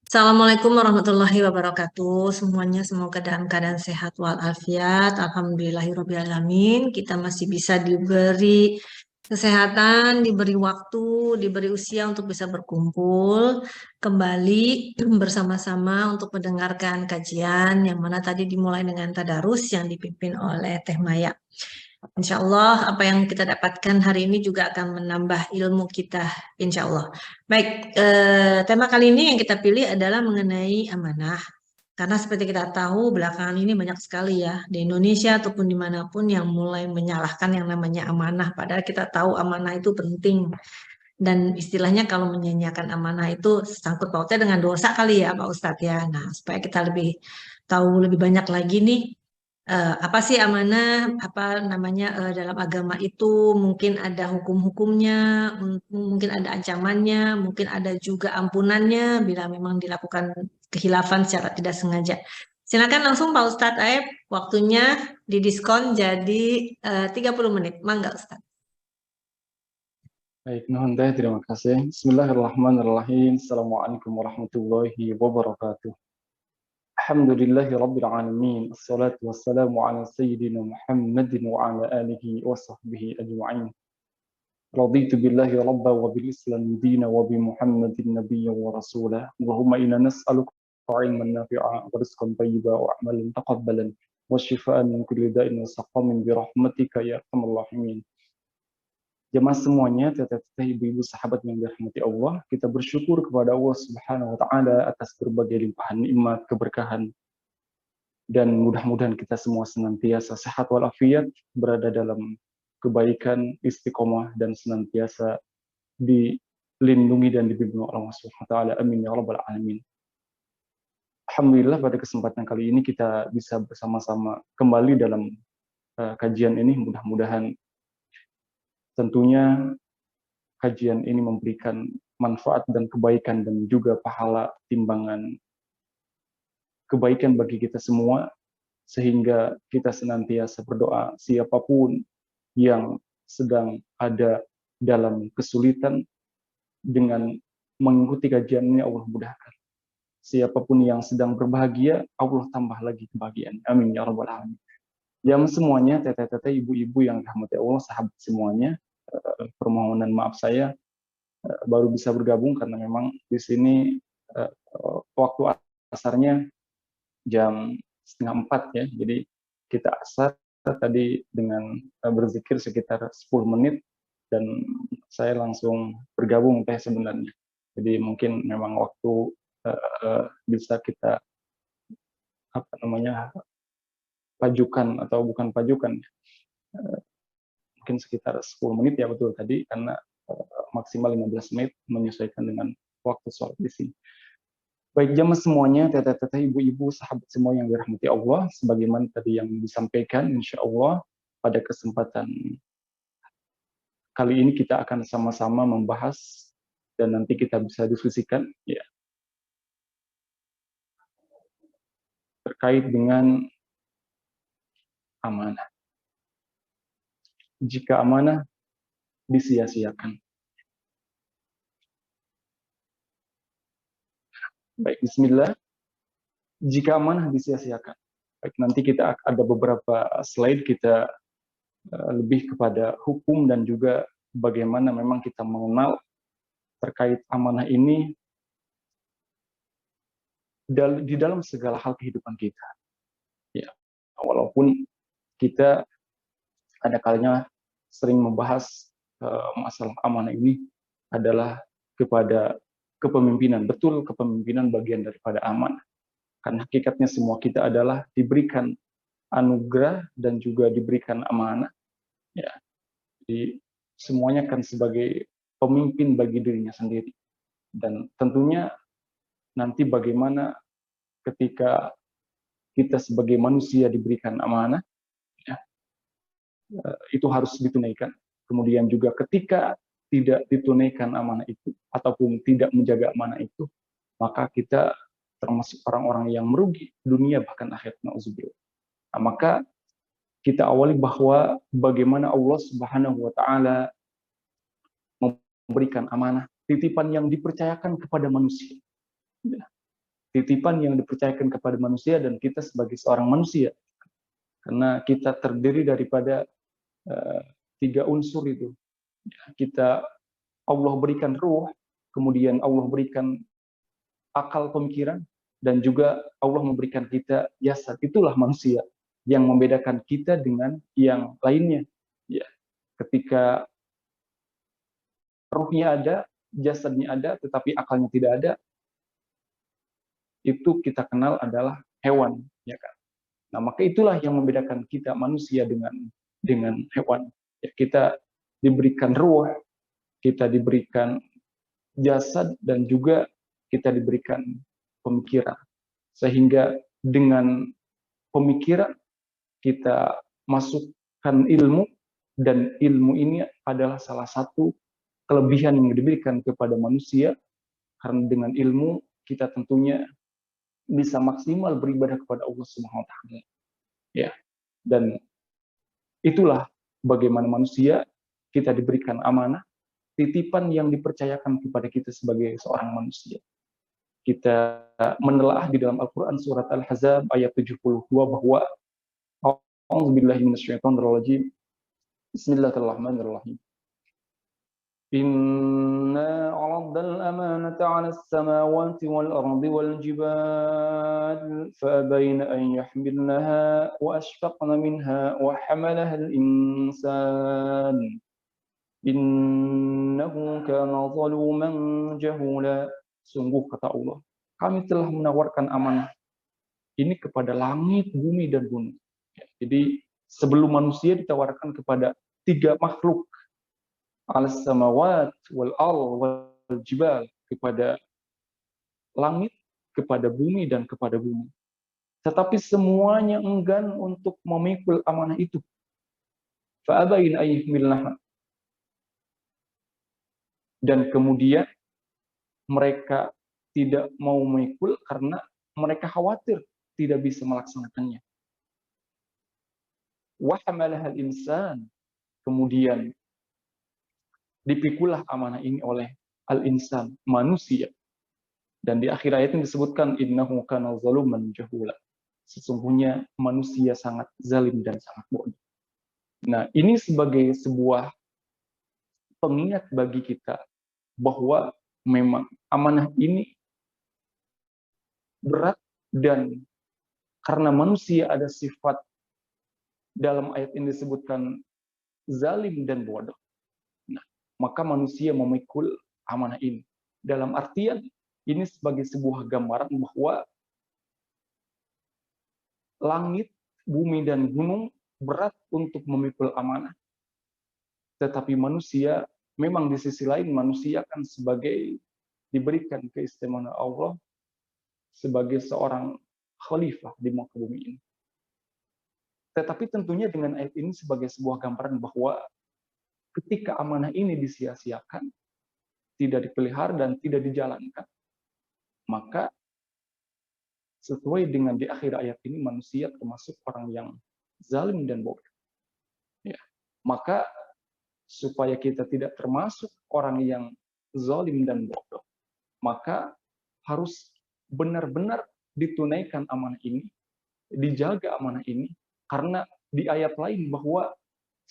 Assalamualaikum warahmatullahi wabarakatuh. Semuanya semoga dalam keadaan sehat walafiat. Alhamdulillahirrahmanirrahim. Kita masih bisa diberi kesehatan, diberi waktu, diberi usia untuk bisa berkumpul kembali bersama-sama untuk mendengarkan kajian yang mana tadi dimulai dengan tadarus yang dipimpin oleh Teh Maya. Insya Allah apa yang kita dapatkan hari ini juga akan menambah ilmu kita, insya Allah. Baik, tema kali ini yang kita pilih adalah mengenai amanah. Karena seperti kita tahu belakangan ini banyak sekali ya di Indonesia ataupun dimanapun yang mulai menyalahkan yang namanya amanah. Padahal kita tahu amanah itu penting. Dan istilahnya kalau menyanyiakan amanah itu sangkut pautnya dengan dosa kali ya Pak Ustadz ya. Nah supaya kita lebih tahu lebih banyak lagi nih apa sih amanah, apa namanya dalam agama itu mungkin ada hukum-hukumnya, mungkin ada ancamannya, mungkin ada juga ampunannya bila memang dilakukan kehilafan secara tidak sengaja. Silakan langsung Pak Ustadz Aib, waktunya didiskon jadi 30 menit. Mangga Ustadz. Baik, nuhun teh, terima kasih. Bismillahirrahmanirrahim. Assalamualaikum warahmatullahi wabarakatuh. Alhamdulillahi rabbil alamin. Assalatu wassalamu ala sayyidina Muhammadin wa ala alihi wa sahbihi ajma'in. Raditu billahi rabba wa bil islam dina wa bi Muhammadin nabiyya wa rasulah. Allahumma inna nas'aluka ilman nafi'a wa rizqan tayyiba wa amalan taqabbalan wa shifaan min kulli da'in wa saqamin bi rahmatika ya arhamar rahimin. Jemaah semuanya, teteh-teteh, ibu-ibu, sahabat yang dirahmati Allah, kita bersyukur kepada Allah Subhanahu wa taala atas berbagai limpahan nikmat, keberkahan, dan mudah-mudahan kita semua senantiasa sehat walafiat, berada dalam kebaikan, istiqomah, dan senantiasa dilindungi dan dibimbing oleh Allah Subhanahu wa taala. Amin ya rabbal alamin. Alhamdulillah pada kesempatan kali ini kita bisa bersama-sama kembali dalam kajian ini. Mudah-mudahan tentunya kajian ini memberikan manfaat dan kebaikan dan juga pahala timbangan kebaikan bagi kita semua, sehingga kita senantiasa berdoa siapapun yang sedang ada dalam kesulitan, dengan mengikuti kajian ini Allah mudahkan. Siapapun yang sedang berbahagia, Allah tambah lagi kebahagiaan. Amin ya rabbal alamin. Yang semuanya, teteh-teteh, ibu-ibu yang dirahmati Allah, sahabat semuanya, permohonan maaf saya baru bisa bergabung karena memang di sini waktu asarnya jam 3:30 ya, jadi kita asar tadi dengan berzikir sekitar 10 menit dan saya langsung bergabung teh sebenarnya. Jadi mungkin memang waktu bisa kita apa namanya pajukan atau bukan pajukan, mungkin sekitar 10 menit ya betul tadi, karena maksimal 15 menit menyesuaikan dengan waktu sholat di sini. Baik jamaah semuanya, teteh-teteh, ibu-ibu, sahabat semua yang dirahmati Allah, sebagaimana tadi yang disampaikan, insya Allah pada kesempatan kali ini kita akan sama-sama membahas dan nanti kita bisa diskusikan ya terkait dengan amanah. Jika amanah disia-siakan. Baik, bismillah. Jika amanah disia-siakan. Baik, nanti kita ada beberapa slide kita lebih kepada hukum dan juga bagaimana memang kita mengenal terkait amanah ini di dalam segala hal kehidupan kita. Ya, walaupun kita ada kalanya sering membahas masalah amanah ini adalah kepada kepemimpinan. Betul, kepemimpinan bagian daripada amanah. Karena hakikatnya semua kita adalah diberikan anugerah dan juga diberikan amanah. Ya, jadi semuanya kan sebagai pemimpin bagi dirinya sendiri. Dan tentunya nanti bagaimana ketika kita sebagai manusia diberikan amanah, ya, itu harus ditunaikan. Kemudian juga ketika tidak ditunaikan amanah itu, ataupun tidak menjaga amanah itu, maka kita termasuk orang-orang yang merugi dunia bahkan akhirat. Nauzubillah. Nah, maka kita awali bahwa bagaimana Allah Subhanahu wa taala memberikan amanah, titipan yang dipercayakan kepada manusia. titipan yang dipercayakan kepada manusia dan kita sebagai seorang manusia. Karena kita terdiri daripada tiga unsur itu. Kita Allah berikan ruh, kemudian Allah berikan akal pemikiran, dan juga Allah memberikan kita jasad. Itulah manusia yang membedakan kita dengan yang lainnya. Ya, ketika ruhnya ada, jasadnya ada, tetapi akalnya tidak ada, itu kita kenal adalah hewan, ya kan? Nah, maka itulah yang membedakan kita manusia dengan hewan. Ya, kita diberikan ruh, kita diberikan jasad, dan juga kita diberikan pemikiran. Sehingga dengan pemikiran kita masukkan ilmu, dan ilmu ini adalah salah satu kelebihan yang diberikan kepada manusia, karena dengan ilmu kita tentunya bisa maksimal beribadah kepada Allah Subhanahu wa taala. Ya. Dan itulah bagaimana manusia kita diberikan amanah, titipan yang dipercayakan kepada kita sebagai seorang manusia. Kita menelaah di dalam Al-Qur'an surat Al-Ahzab ayat 72 bahwa A'udzubillahi minasyaitonirrajim. Bismillahirrahmanirrahim. Inna 'aradnal amanata 'alas samawati wal ardi wal jibal fa abayna an yahmilnaha wa ashfaqna minha wa hamalaha al-insan innahu kana zaluman jahula. Sungguh kata Allah, kami telah menawarkan amanah ini kepada langit, bumi, dan gunung. Jadi sebelum manusia ditawarkan kepada tiga makhluk, alas samawat wal ard wal jibal, kepada langit, kepada bumi, dan kepada gunung. Tetapi semuanya enggan untuk memikul amanah itu. Fa'abain ayyuhmilnaha. Dan kemudian mereka tidak mau memikul karena mereka khawatir tidak bisa melaksanakannya. Wa hamalahal insan. Kemudian dipikulah amanah ini oleh al-insan, manusia. Dan di akhir ayat ini disebutkan innahu kana zaluman jahula. Sesungguhnya manusia sangat zalim dan sangat bodoh. Nah, ini sebagai sebuah pengingat bagi kita bahwa memang amanah ini berat, dan karena manusia ada sifat dalam ayat ini disebutkan zalim dan bodoh. Nah, maka manusia memikul amanah ini. Dalam artian ini sebagai sebuah gambaran bahwa langit, bumi, dan gunung berat untuk memikul amanah. Tetapi manusia, memang di sisi lain manusia kan sebagai diberikan keistimewaan Allah sebagai seorang khalifah di muka bumi ini. Tetapi tentunya dengan ayat ini sebagai sebuah gambaran bahwa ketika amanah ini disia-siakan, tidak dipelihara dan tidak dijalankan, maka sesuai dengan di akhir ayat ini manusia termasuk orang yang zalim dan bodoh. Ya. Maka supaya kita tidak termasuk orang yang zalim dan bodoh, maka harus benar-benar ditunaikan amanah ini, dijaga amanah ini, karena di ayat lain bahwa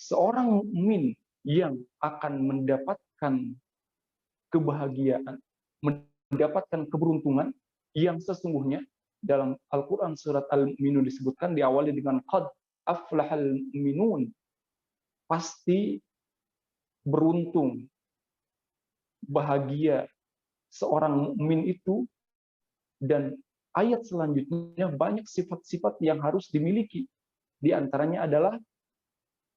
seorang mukmin yang akan mendapatkan kebahagiaan, mendapatkan keberuntungan yang sesungguhnya dalam Al-Quran surat Al-Mu'minun disebutkan diawali dengan qad aflahal mu'minun, pasti beruntung, bahagia seorang mukmin itu. Dan ayat selanjutnya banyak sifat-sifat yang harus dimiliki. Di antaranya adalah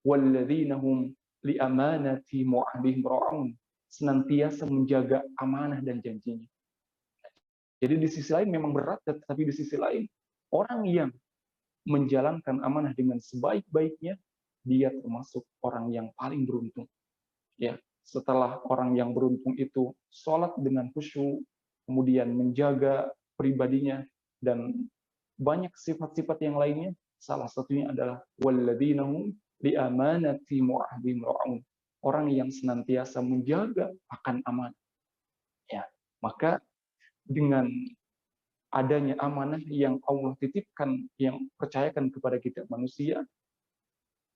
walladzina hum li amanati mu'ahdihim ra'un, senantiasa menjaga amanah dan janjinya. Jadi di sisi lain memang berat, tetapi di sisi lain orang yang menjalankan amanah dengan sebaik-baiknya, dia termasuk orang yang paling beruntung. Ya, setelah orang yang beruntung itu sholat dengan khusyuk, kemudian menjaga pribadinya, dan banyak sifat-sifat yang lainnya, salah satunya adalah walladzina hum li amanati mu'ahdihim ra'un, orang yang senantiasa menjaga akan amanah. Ya, maka dengan adanya amanah yang Allah titipkan, yang percayakan kepada kita manusia,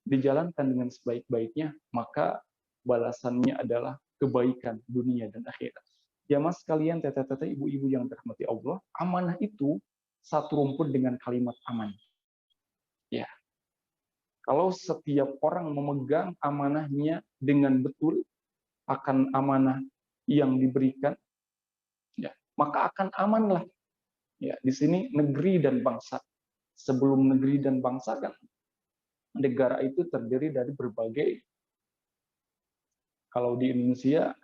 dijalankan dengan sebaik-baiknya, maka balasannya adalah kebaikan dunia dan akhirat. Ya mas sekalian, teteh-teteh, ibu-ibu yang dirahmati Allah, amanah itu satu rumpun dengan kalimat aman. Ya, kalau setiap orang memegang amanahnya dengan betul akan amanah yang diberikan, ya, maka akan amanlah. Ya, di sini negeri dan bangsa. Sebelum negeri dan bangsa kan negara itu terdiri dari berbagai, kalau di Indonesia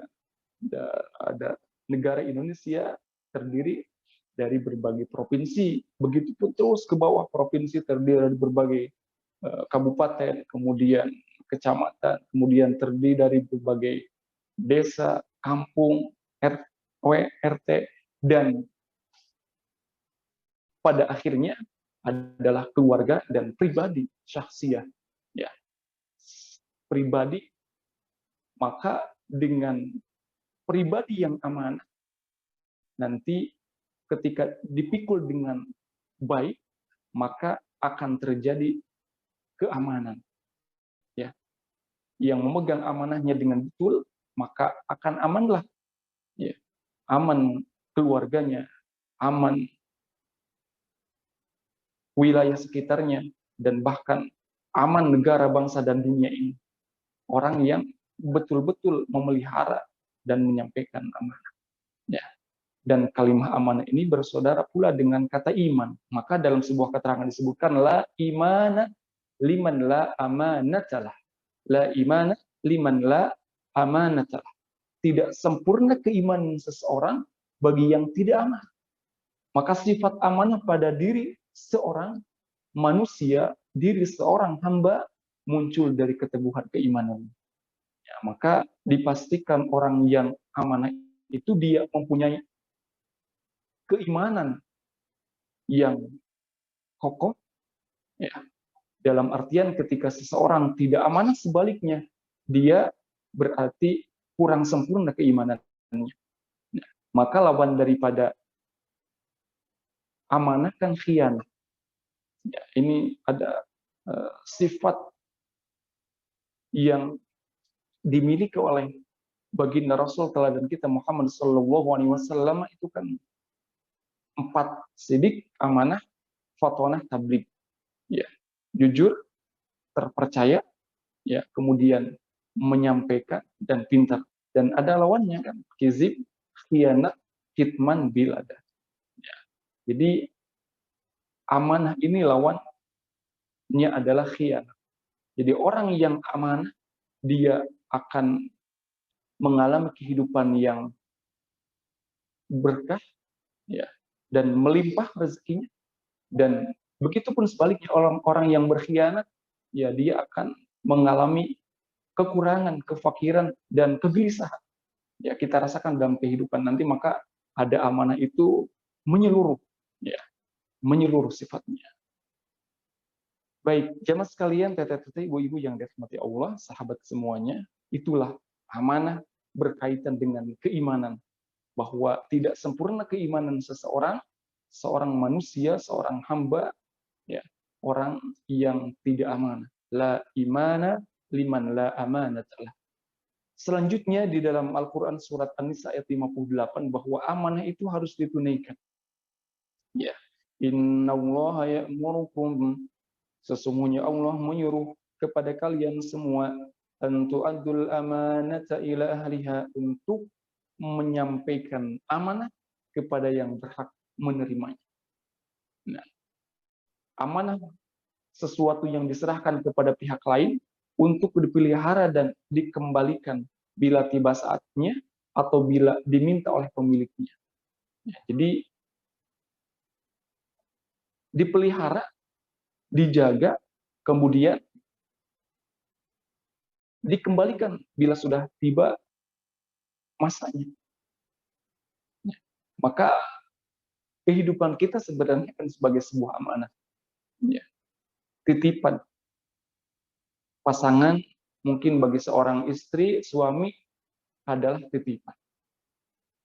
ada negara Indonesia terdiri dari berbagai provinsi, begitu pun terus ke bawah, provinsi terdiri dari berbagai kabupaten, kemudian kecamatan, kemudian terdiri dari berbagai desa, kampung, RW, RT, dan pada akhirnya adalah keluarga dan pribadi, syahsiah. Ya, pribadi, maka dengan pribadi yang amanah, nanti ketika dipikul dengan baik, maka akan terjadi keamanan. Ya, yang memegang amanahnya dengan betul, maka akan amanlah. Ya, aman keluarganya, aman wilayah sekitarnya, dan bahkan aman negara, bangsa, dan dunia ini. Orang yang betul-betul memelihara dan menyampaikan amanah. Ya. Dan kalimat amanah ini bersaudara pula dengan kata iman. Maka dalam sebuah keterangan disebutkan, la imana liman la amanatalah. La imana liman la amanatalah. Tidak sempurna keimanan seseorang bagi yang tidak amanah. Maka sifat amanah pada diri seorang manusia, diri seorang hamba, muncul dari keteguhan keimanan. Ya, maka dipastikan orang yang amanah itu dia mempunyai keimanan yang kokoh. Ya. Dalam artian ketika seseorang tidak amanah, sebaliknya dia berarti kurang sempurna keimanannya. Ya. Maka lawan daripada amanah kan khianat. Ya, ini ada sifat yang dimiliki oleh baginda Rasul teladan kita Muhammad SAW, itu kan 4: sidik, amanah, fatonah, tabligh. Ya, jujur, terpercaya, ya, kemudian menyampaikan dan pintar. Dan ada lawannya kan, kizib, khianat, kitman, bilada. Ya. Jadi amanah ini lawannya adalah khianat. Jadi orang yang amanah, dia akan mengalami kehidupan yang berkah, ya, dan melimpah rezekinya. Dan begitupun sebaliknya, orang-orang yang berkhianat, ya, dia akan mengalami kekurangan, kefakiran, dan kegelisahan. Ya, kita rasakan dalam kehidupan nanti. Maka ada amanah itu menyeluruh, ya, menyeluruh sifatnya. Baik, jamaah sekalian, teteh-teteh, ibu-ibu yang dirahmati Allah, sahabat semuanya, itulah amanah berkaitan dengan keimanan, bahwa tidak sempurna keimanan seseorang, seorang manusia, seorang hamba, ya, orang yang tidak amanah. La imana liman la amanatalah. Selanjutnya di dalam Al-Quran surat An-Nisa ayat 58, bahwa amanah itu harus ditunaikan. Ya, innallaha ya'murukum, sesungguhnya Allah menyuruh kepada kalian semua, tentu adul amanata ila ahliha, untuk menyampaikan amanah kepada yang berhak menerimanya. Nah, amanah sesuatu yang diserahkan kepada pihak lain untuk dipelihara dan dikembalikan bila tiba saatnya atau bila diminta oleh pemiliknya. Ya, jadi dipelihara, dijaga, kemudian dikembalikan bila sudah tiba masanya. Ya, maka kehidupan kita sebenarnya kan sebagai sebuah amanah. Ya, titipan. Pasangan mungkin bagi seorang istri, suami adalah titipan.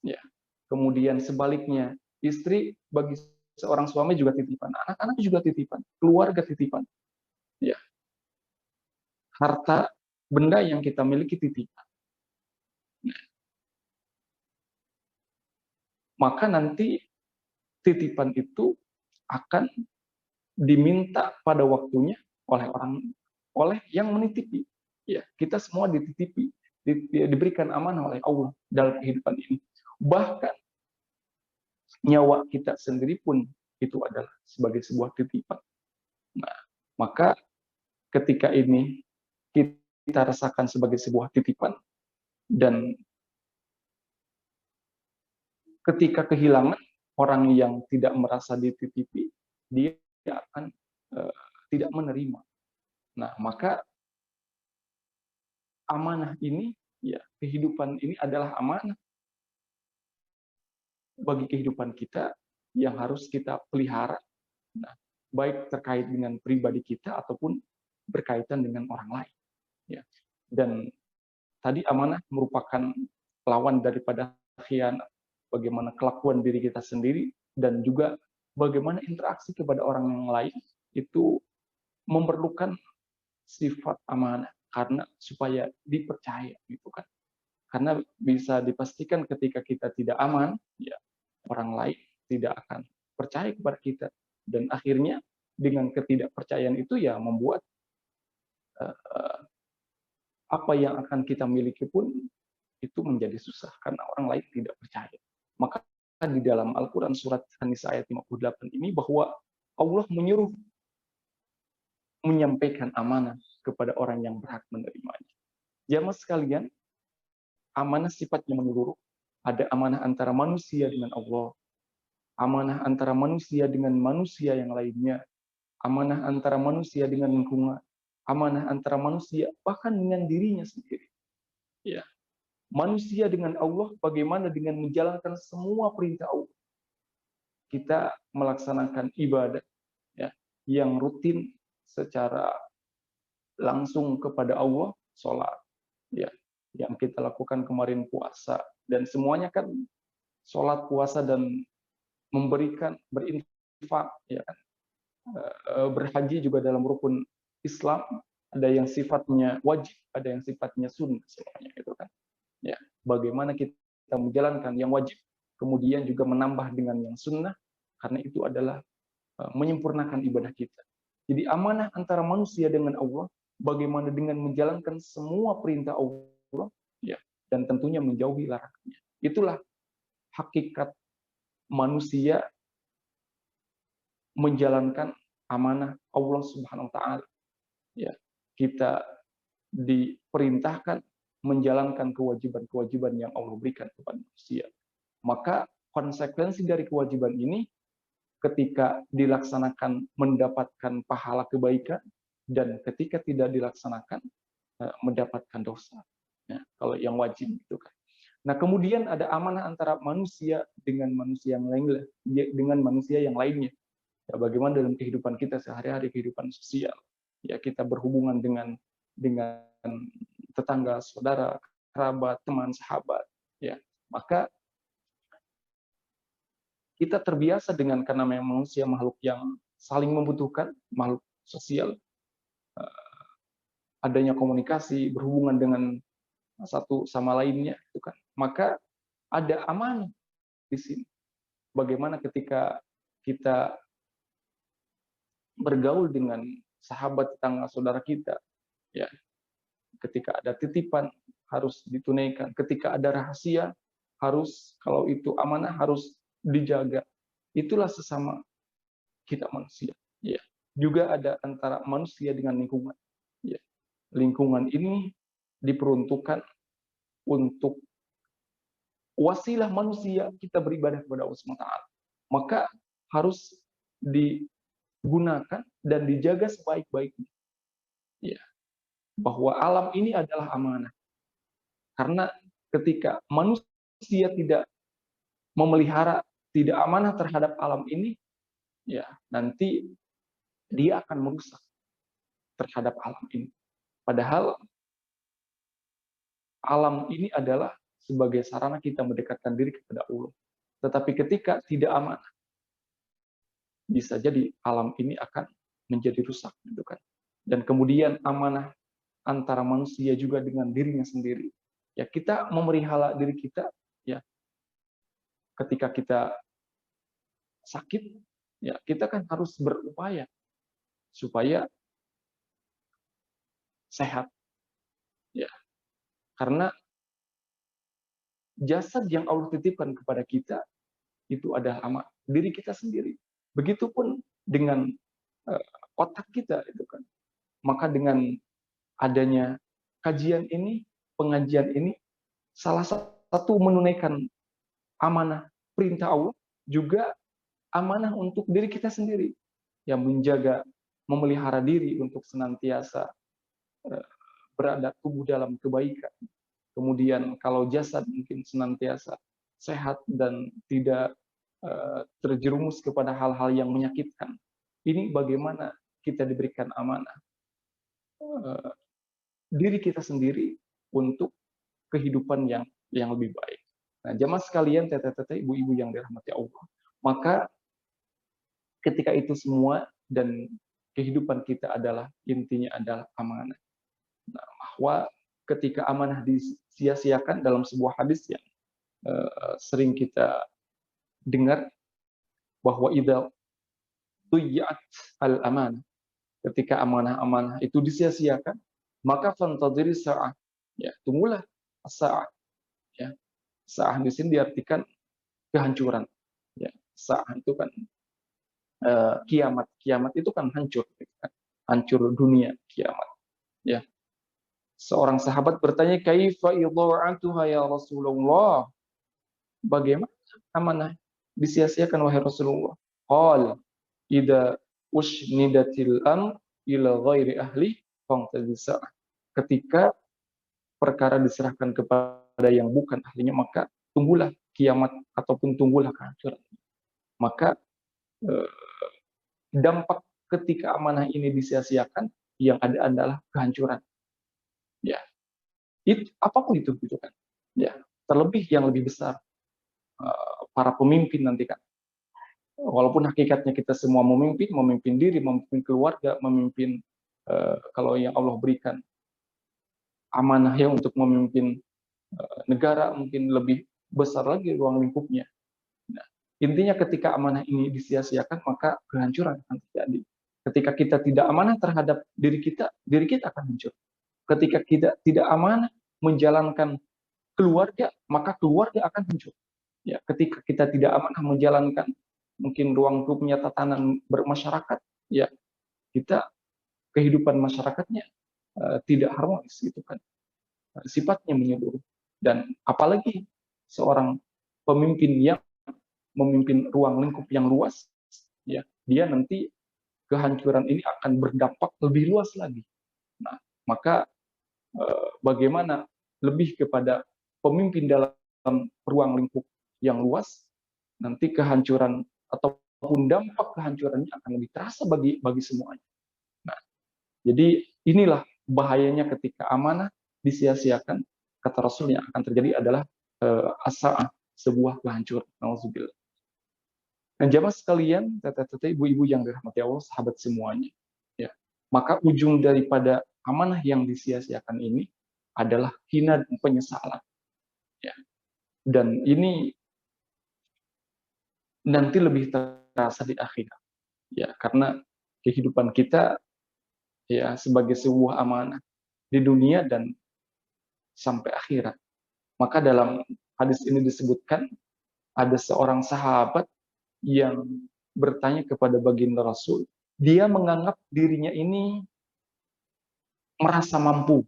Ya. Kemudian sebaliknya, istri bagi seorang suami juga titipan, anak-anak juga titipan, keluarga titipan. Ya, harta benda yang kita miliki titipan. Nah, maka nanti titipan itu akan diminta pada waktunya oleh yang menitipi. Ya, kita semua dititipi, diberikan amanah oleh Allah dalam kehidupan ini. Bahkan nyawa kita sendiri pun itu adalah sebagai sebuah titipan. Nah, maka ketika ini kita rasakan sebagai sebuah titipan, dan ketika kehilangan orang yang tidak merasa dititipi, dia akan tidak menerima. Nah, maka amanah ini, ya, kehidupan ini adalah amanah bagi kehidupan kita yang harus kita pelihara. Nah, baik terkait dengan pribadi kita ataupun berkaitan dengan orang lain. Ya. Dan tadi amanah merupakan lawan daripada khianat. Bagaimana kelakuan diri kita sendiri dan juga bagaimana interaksi kepada orang yang lain itu memerlukan sifat amanah karena supaya dipercaya, gitu kan. Karena bisa dipastikan ketika kita tidak aman, ya, orang lain tidak akan percaya kepada kita, dan akhirnya dengan ketidakpercayaan itu ya membuat apa yang akan kita miliki pun itu menjadi susah karena orang lain tidak percaya. Maka di dalam Al-Quran surat An-Nisa ayat 58 ini bahwa Allah menyuruh menyampaikan amanah kepada orang yang berhak menerimanya. Jamaah sekalian, amanah sifatnya menyeluruh. Ada amanah antara manusia dengan Allah, amanah antara manusia dengan manusia yang lainnya, amanah antara manusia dengan lingkungan, amanah antara manusia bahkan dengan dirinya sendiri. Ya. Manusia dengan Allah, bagaimana dengan menjalankan semua perintah Allah. Kita melaksanakan ibadah, ya, yang rutin secara langsung kepada Allah, sholat, ya, yang kita lakukan kemarin puasa, dan semuanya kan sholat, puasa, dan memberikan, berinfak, ya kan. Berhaji juga dalam rukun Islam, ada yang sifatnya wajib, ada yang sifatnya sunnah, semuanya itu kan. Ya, bagaimana kita menjalankan yang wajib, kemudian juga menambah dengan yang sunnah, karena itu adalah menyempurnakan ibadah kita. Jadi amanah antara manusia dengan Allah, bagaimana dengan menjalankan semua perintah Allah, ya, dan tentunya menjauhi larangannya. Itulah hakikat manusia menjalankan amanah Allah Subhanahu wa taala. Ya, kita diperintahkan menjalankan kewajiban-kewajiban yang Allah berikan kepada manusia. Maka konsekuensi dari kewajiban ini ketika dilaksanakan mendapatkan pahala kebaikan, dan ketika tidak dilaksanakan mendapatkan dosa. Ya, kalau yang wajib itu kan. Nah, kemudian ada amanah antara manusia dengan manusia yang lainnya. Ya, bagaimana dalam kehidupan kita sehari-hari, kehidupan sosial. Ya, kita berhubungan dengan tetangga, saudara, kerabat, teman, sahabat, ya. Maka kita terbiasa dengan, karena memang manusia makhluk yang saling membutuhkan, makhluk sosial, adanya komunikasi, berhubungan dengan satu sama lainnya, itu kan. Maka ada amanah di sini. Bagaimana ketika kita bergaul dengan sahabat, tetangga, saudara kita, ya, ketika ada titipan harus ditunaikan, ketika ada rahasia harus, kalau itu amanah harus dijaga. Itulah sesama kita manusia. Ya. Juga ada antara manusia dengan lingkungan. Ya. Lingkungan ini diperuntukkan untuk wasilah manusia kita beribadah kepada Allah SWT. Maka harus digunakan dan dijaga sebaik-baiknya. Ya. Bahwa alam ini adalah amanah. Karena ketika manusia tidak memelihara, tidak amanah terhadap alam ini, ya, nanti dia akan merusak terhadap alam ini. Padahal alam ini adalah sebagai sarana kita mendekatkan diri kepada Allah. Tetapi ketika tidak amanah, bisa jadi alam ini akan menjadi rusak gitu kan. Dan kemudian amanah antara manusia juga dengan dirinya sendiri. Ya, kita memelihara diri kita, ya, ketika kita sakit, ya kita kan harus berupaya supaya sehat, ya. Karena jasad yang Allah titipkan kepada kita itu adalah diri kita sendiri. Begitupun dengan otak kita itu kan. Maka dengan adanya kajian ini, pengajian ini, salah satu menunaikan amanah perintah Allah, juga amanah untuk diri kita sendiri, yang menjaga, memelihara diri untuk senantiasa berada tubuh dalam kebaikan. Kemudian kalau jasad mungkin senantiasa sehat dan tidak terjerumus kepada hal-hal yang menyakitkan. Ini bagaimana kita diberikan amanah diri kita sendiri untuk kehidupan yang lebih baik. Nah, jamaah sekalian, teteh-teteh, ibu-ibu yang dirahmati Allah, maka ketika itu semua dan kehidupan kita adalah intinya adalah amanah. Nah, bahwa ketika amanah disia-siakan dalam sebuah hadis yang sering kita dengar, bahwa idza tuyyat al-amanah, ketika amanah-amanah itu disia-siakan, maka fantadhiri sa'ah, ya, tunggulah sa'ah, ya. Sa'ah di sini diartikan kehancuran, ya. Sa'ah itu kan kiamat. Kiamat itu kan hancur, gitu kan. Hancur dunia, kiamat, ya. Seorang sahabat bertanya, kaifa idha'atuha ya Rasulullah? Bagaimana amanah disia-siakan wahai Rasulullah? Qal idza usnidatil amr ila ghairi ahli fantazisa. Ketika perkara diserahkan kepada yang bukan ahlinya, maka tunggulah kiamat ataupun tunggulah kehancuran. Maka dampak ketika amanah ini disia-siakan, yang ada adalah kehancuran. Ya, itu apapun itu gitu kan. Ya, terlebih yang lebih besar para pemimpin nanti kan. Walaupun hakikatnya kita semua memimpin diri, memimpin keluarga, memimpin kalau yang Allah berikan amanah ya untuk memimpin negara, mungkin lebih besar lagi ruang lingkupnya. Nah, intinya ketika amanah ini disia-siakan, maka kehancuran akan terjadi. Ketika kita tidak amanah terhadap diri kita akan hancur. Ketika kita tidak amanah menjalankan keluarga, maka keluarga akan hancur. Ya, ketika kita tidak amanah menjalankan mungkin ruang lingkupnya tatanan bermasyarakat, ya kita kehidupan masyarakatnya tidak harmonis gitu kan. Sifatnya menyeluruh. Dan apalagi seorang pemimpin yang memimpin ruang lingkup yang luas, ya dia nanti kehancuran ini akan berdampak lebih luas lagi. Nah, maka bagaimana lebih kepada pemimpin dalam ruang lingkup yang luas, nanti kehancuran ataupun dampak kehancurannya akan lebih terasa bagi semuanya. Nah, jadi inilah bahayanya ketika amanah disia-siakan. Kata Rasul, yang akan terjadi adalah as-sa'ah, sebuah kehancuran. Nauzubillah. Dan jamaah sekalian, teteh-teteh, ibu-ibu yang dirahmati Allah, sahabat semuanya, ya. Maka ujung daripada amanah yang disia-siakan ini adalah hina dan penyesalan. Ya. Dan ini nanti lebih terasa di akhirat. Ya, karena kehidupan kita ya sebagai sebuah amanah di dunia dan sampai akhirat. Maka dalam hadis ini disebutkan ada seorang sahabat yang bertanya kepada baginda Rasul, dia menganggap dirinya ini merasa mampu,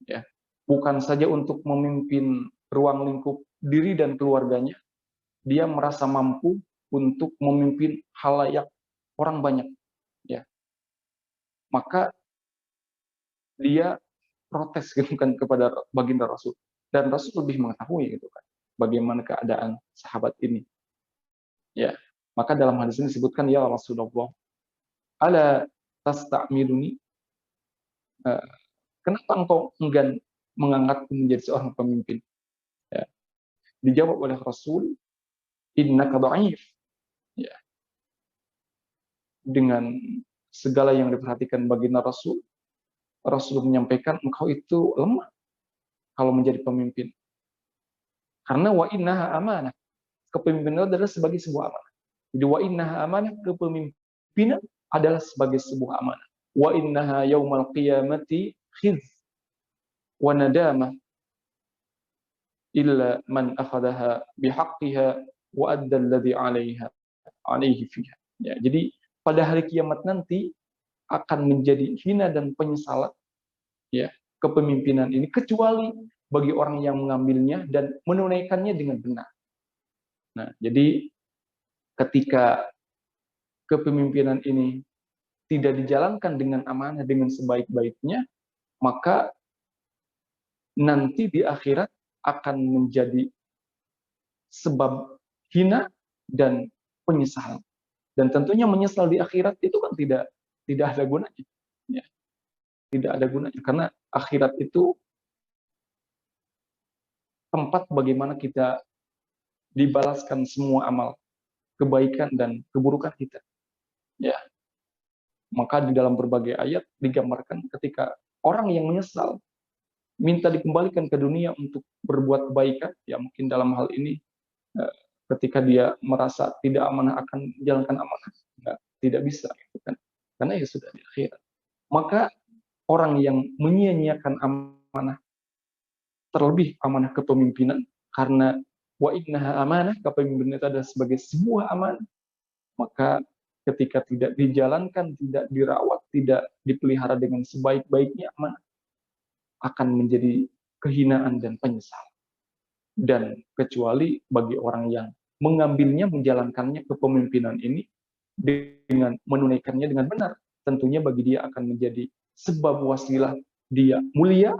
ya, bukan saja untuk memimpin ruang lingkup diri dan keluarganya, dia merasa mampu untuk memimpin khalayak orang banyak, ya. Maka dia protes gitu kan kepada baginda Rasul, dan Rasul lebih mengetahui gitu kan bagaimana keadaan sahabat ini, ya. Maka dalam hadis ini disebutkan, ya Rasulullah, ala tasta'miruni, kenapa engkau enggan mengangkatku menjadi seorang pemimpin? Ya. Dijawab oleh Rasul, innaka dha'if. Ya. dengan segala yang diperhatikan baginda Rasul, Rasul menyampaikan engkau itu lemah kalau menjadi pemimpin. Karena wa innaha amanah. Kepemimpinan adalah sebagai sebuah amanah. Jadi wa innaha amanah, kepemimpinan adalah sebagai sebuah amanah. Wa innaha yaumal qiyamati khidz wa nadamah illa man akhadaha bihaqqiha wa adda alladhi 'alaihi fiha. Ya, jadi pada hari kiamat nanti akan menjadi hina dan penyesalan, ya, kepemimpinan ini, kecuali bagi orang yang mengambilnya dan menunaikannya dengan benar. Nah, jadi ketika kepemimpinan ini tidak dijalankan dengan amanah, dengan sebaik-baiknya, maka nanti di akhirat akan menjadi sebab hina dan penyesalan. Dan tentunya menyesal di akhirat itu kan tidak ada gunanya. Ya, tidak ada gunanya, karena akhirat itu tempat bagaimana kita dibalaskan semua amal kebaikan dan keburukan kita. Ya, maka di dalam berbagai ayat digambarkan ketika orang yang menyesal minta dikembalikan ke dunia untuk berbuat kebaikan, ya mungkin dalam hal ini ketika dia merasa tidak amanah akan menjalankan amanah, tidak bisa, gitu kan? Karena ya sudah di akhirat. Maka orang yang menyia-nyiakan amanah, terlebih amanah kepemimpinan, karena wa innaha amanah, kepemimpinan itu adalah sebagai sebuah amanah, maka ketika tidak dijalankan, tidak dirawat, tidak dipelihara dengan sebaik-baiknya amanah, akan menjadi kehinaan dan penyesalan. Dan kecuali bagi orang yang mengambilnya, menjalankannya kepemimpinan ini dengan menunaikannya dengan benar, tentunya bagi dia akan menjadi sebab wasilah dia mulia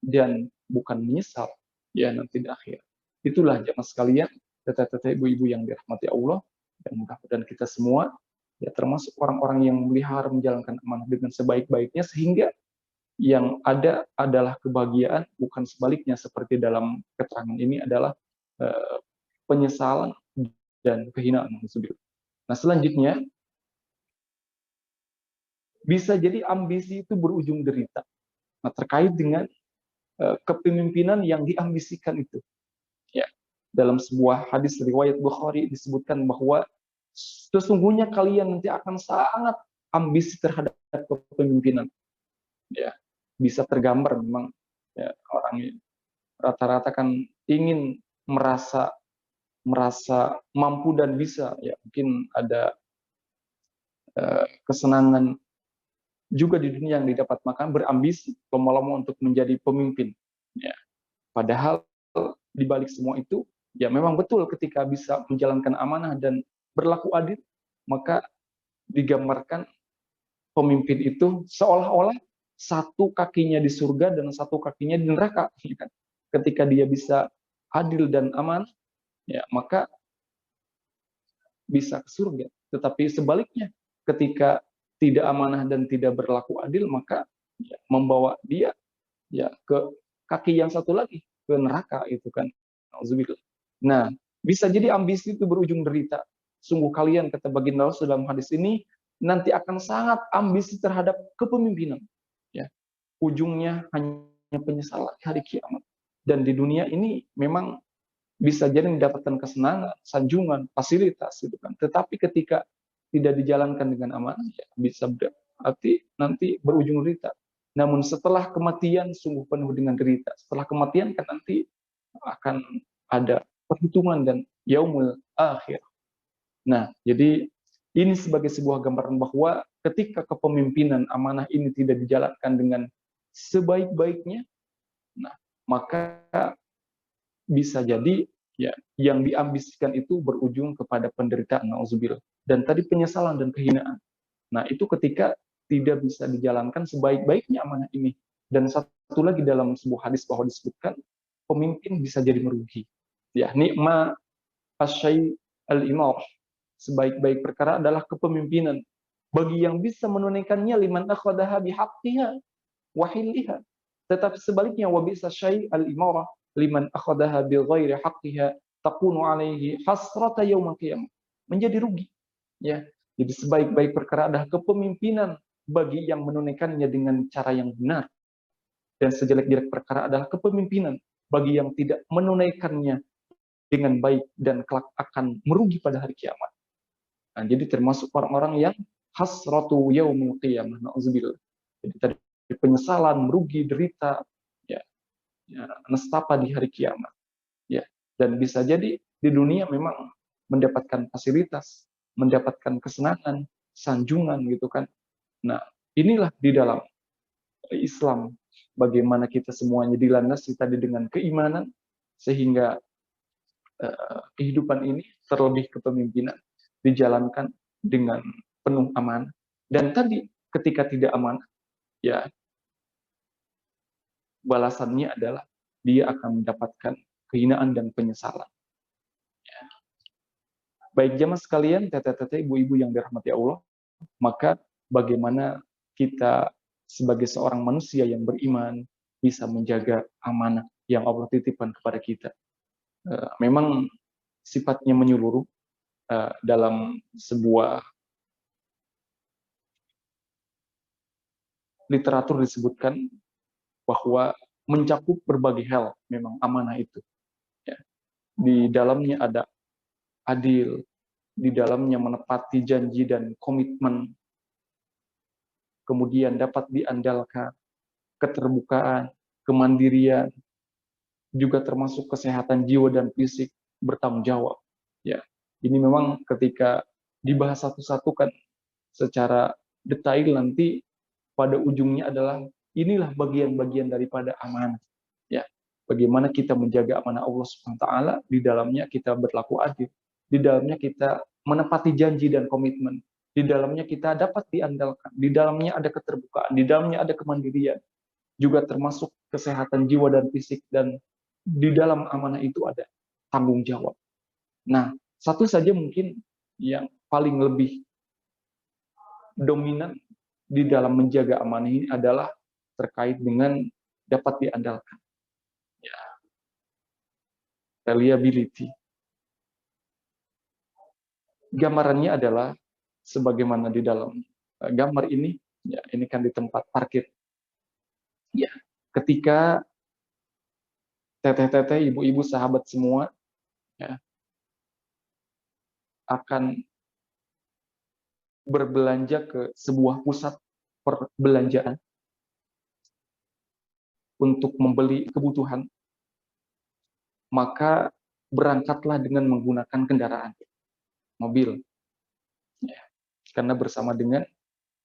dan bukan menyesal ya nanti di akhir. Itulah jemaah sekalian, teteh-teteh, ibu-ibu yang dirahmati Allah, dan mudah-mudahan kita semua ya termasuk orang-orang yang melihara menjalankan amanah dengan sebaik-baiknya, sehingga yang ada adalah kebahagiaan, bukan sebaliknya seperti dalam keterangan ini adalah penyesalan dan kehinaan. Nah, selanjutnya bisa jadi ambisi itu berujung derita. Nah, terkait dengan kepemimpinan yang diambisikan itu. Ya, dalam sebuah hadis riwayat Bukhari disebutkan bahwa sesungguhnya kalian nanti akan sangat ambisi terhadap kepemimpinan. Ya, bisa tergambar memang ya, orang rata-rata kan ingin merasa mampu dan bisa, ya mungkin ada kesenangan juga di dunia yang didapat, maka berambisi lama-lama untuk menjadi pemimpin. Ya, padahal di balik semua itu ya memang betul ketika bisa menjalankan amanah dan berlaku adil, maka digambarkan pemimpin itu seolah-olah satu kakinya di surga dan satu kakinya di neraka. Ketika dia bisa adil dan aman, ya maka bisa ke surga. Tetapi sebaliknya, ketika tidak amanah dan tidak berlaku adil, maka ya, membawa dia ya ke kaki yang satu lagi, ke neraka itu kan. Nah, bisa jadi ambisi itu berujung derita. Sungguh kalian, kata baginda Rasul dalam hadis ini, nanti akan sangat ambisi terhadap kepemimpinan. Ya, ujungnya hanya penyesalan hari kiamat. Dan di dunia ini memang bisa jadi mendapatkan kesenangan, sanjungan, fasilitas, gitu kan. Tetapi ketika tidak dijalankan dengan amanah, ya bisa berarti nanti berujung derita. Namun setelah kematian sungguh penuh dengan derita. Setelah kematian kan nanti akan ada perhitungan dan yaumul akhir. Nah, jadi ini sebagai sebuah gambaran bahwa ketika kepemimpinan amanah ini tidak dijalankan dengan sebaik-baiknya, nah, maka bisa jadi ya yang diambisikan itu berujung kepada penderitaan, nauzubillah, dan tadi penyesalan dan kehinaan. Nah, itu ketika tidak bisa dijalankan sebaik-baiknya amanah ini. Dan satu lagi dalam sebuah hadis bahwa disebutkan pemimpin bisa jadi merugi. Ya, nikma asyai al-imarah, sebaik-baik perkara adalah kepemimpinan bagi yang bisa menunaikannya, liman akhadaha bihaqqiha wa hilliha. Tetapi sebaliknya, wa bisa syai al-imarah liman akhadaha bighairi haqqiha takunu alaihi hasrata yaumil qiyamah, menjadi rugi. Ya, Jadi sebaik-baik perkara adalah kepemimpinan bagi yang menunaikannya dengan cara yang benar. Dan sejelek-jelek perkara adalah kepemimpinan bagi yang tidak menunaikannya dengan baik dan kelak akan merugi pada hari kiamat. Nah, jadi termasuk orang-orang yang hasratu yaumil qiyamah, na'udzubillah. Jadi tadi penyesalan, merugi, derita, ya, nestapa di hari kiamat. Ya, dan bisa jadi di dunia memang mendapatkan fasilitas, mendapatkan kesenangan, sanjungan gitu kan. Nah, inilah di dalam Islam bagaimana kita semuanya dilandasi tadi dengan keimanan sehingga kehidupan ini terlebih kepemimpinan dijalankan dengan penuh amanah. Dan tadi ketika tidak amanah, ya balasannya adalah dia akan mendapatkan kehinaan dan penyesalan. Ya. Baik jamaah sekalian, teteh-teteh, ibu-ibu yang dirahmati Allah, maka bagaimana kita sebagai seorang manusia yang beriman bisa menjaga amanah yang Allah titipkan kepada kita. Memang sifatnya menyeluruh. Dalam sebuah literatur disebutkan bahwa mencakup berbagai hal memang amanah itu. Ya. Di dalamnya ada adil, di dalamnya menepati janji dan komitmen, kemudian dapat diandalkan, keterbukaan, kemandirian, juga termasuk kesehatan jiwa dan fisik, bertanggung jawab. Ya, ini memang ketika dibahas satu-satu kan secara detail nanti pada ujungnya adalah inilah bagian-bagian daripada amanah. Ya, bagaimana kita menjaga amanah Allah Subhanahu wa taala, di dalamnya kita berlaku adil, di dalamnya kita menepati janji dan komitmen, di dalamnya kita dapat diandalkan, di dalamnya ada keterbukaan, di dalamnya ada kemandirian, juga termasuk kesehatan jiwa dan fisik, dan di dalam amanah itu ada tanggung jawab. Nah, satu saja mungkin yang paling lebih dominan di dalam menjaga amanah ini adalah terkait dengan dapat diandalkan. Ya, reliability. Gambarannya adalah sebagaimana di dalam gambar ini, ya ini kan di tempat parkir. Ya, ketika teteh-teteh, ibu-ibu, sahabat semua ya, akan berbelanja ke sebuah pusat perbelanjaan untuk membeli kebutuhan, maka berangkatlah dengan menggunakan kendaraan, mobil, ya, karena bersama dengan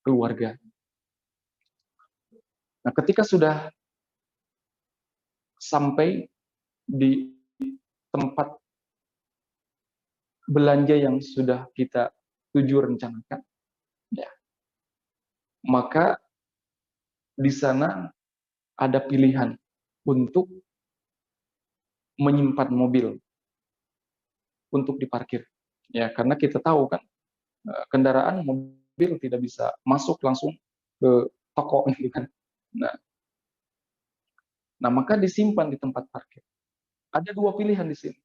keluarga. Nah, ketika sudah sampai di tempat belanja yang sudah kita tuju rencanakan, ya, maka di sana ada pilihan untuk menyimpan mobil untuk diparkir. Ya, karena kita tahu kan kendaraan mobil tidak bisa masuk langsung ke toko gitu kan. Nah, maka disimpan di tempat parkir. Ada dua pilihan di sini.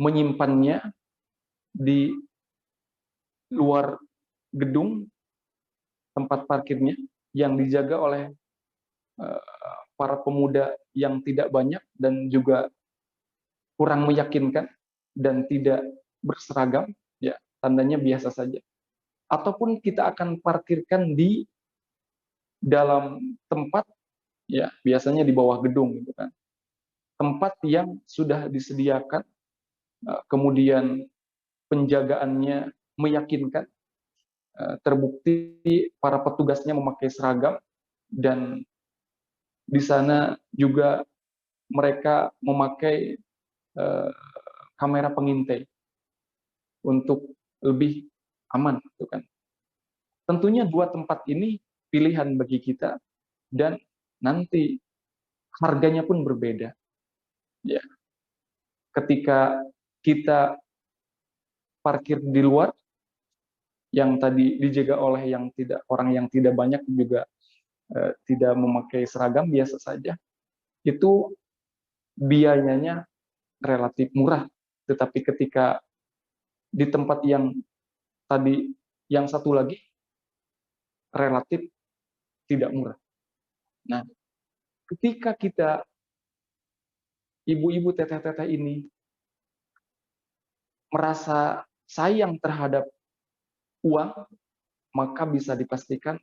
Menyimpannya di luar gedung tempat parkirnya yang dijaga oleh para pemuda yang tidak banyak dan juga kurang meyakinkan dan tidak berseragam, ya tandanya biasa saja. Ataupun kita akan parkirkan di dalam tempat, ya biasanya di bawah gedung gitu kan, tempat yang sudah disediakan, kemudian penjagaannya meyakinkan, terbukti para petugasnya memakai seragam, dan di sana juga mereka memakai kamera pengintai untuk lebih aman, gitu kan. Tentunya dua tempat ini pilihan bagi kita dan nanti harganya pun berbeda. Ya, ketika kita parkir di luar, yang tadi dijaga oleh orang yang tidak banyak juga tidak memakai seragam, biasa saja, itu biayanya relatif murah. Tetapi ketika di tempat yang tadi yang satu lagi relatif tidak murah. Nah, ketika kita ibu-ibu teteh-teteh ini merasa sayang terhadap uang, maka bisa dipastikan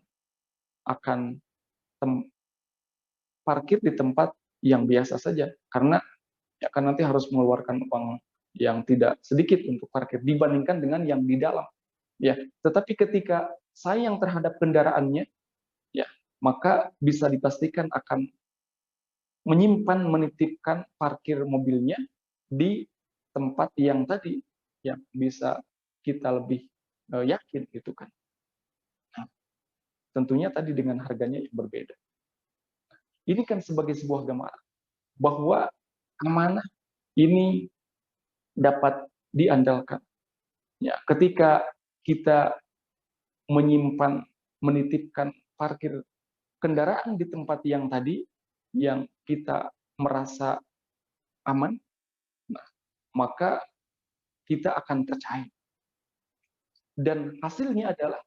akan parkir di tempat yang biasa saja, karena ya kan nanti harus mengeluarkan uang yang tidak sedikit untuk parkir dibandingkan dengan yang di dalam. Ya, tetapi ketika sayang terhadap kendaraannya, ya, maka bisa dipastikan akan menitipkan parkir mobilnya di tempat yang tadi yang bisa kita lebih yakin gitu kan. Nah, tentunya tadi dengan harganya yang berbeda. Ini kan sebagai sebuah gambaran bahwa amanah ini dapat diandalkan. Ya, ketika kita menitipkan parkir kendaraan di tempat yang tadi, yang kita merasa aman, nah, maka kita akan percaya. Dan hasilnya adalah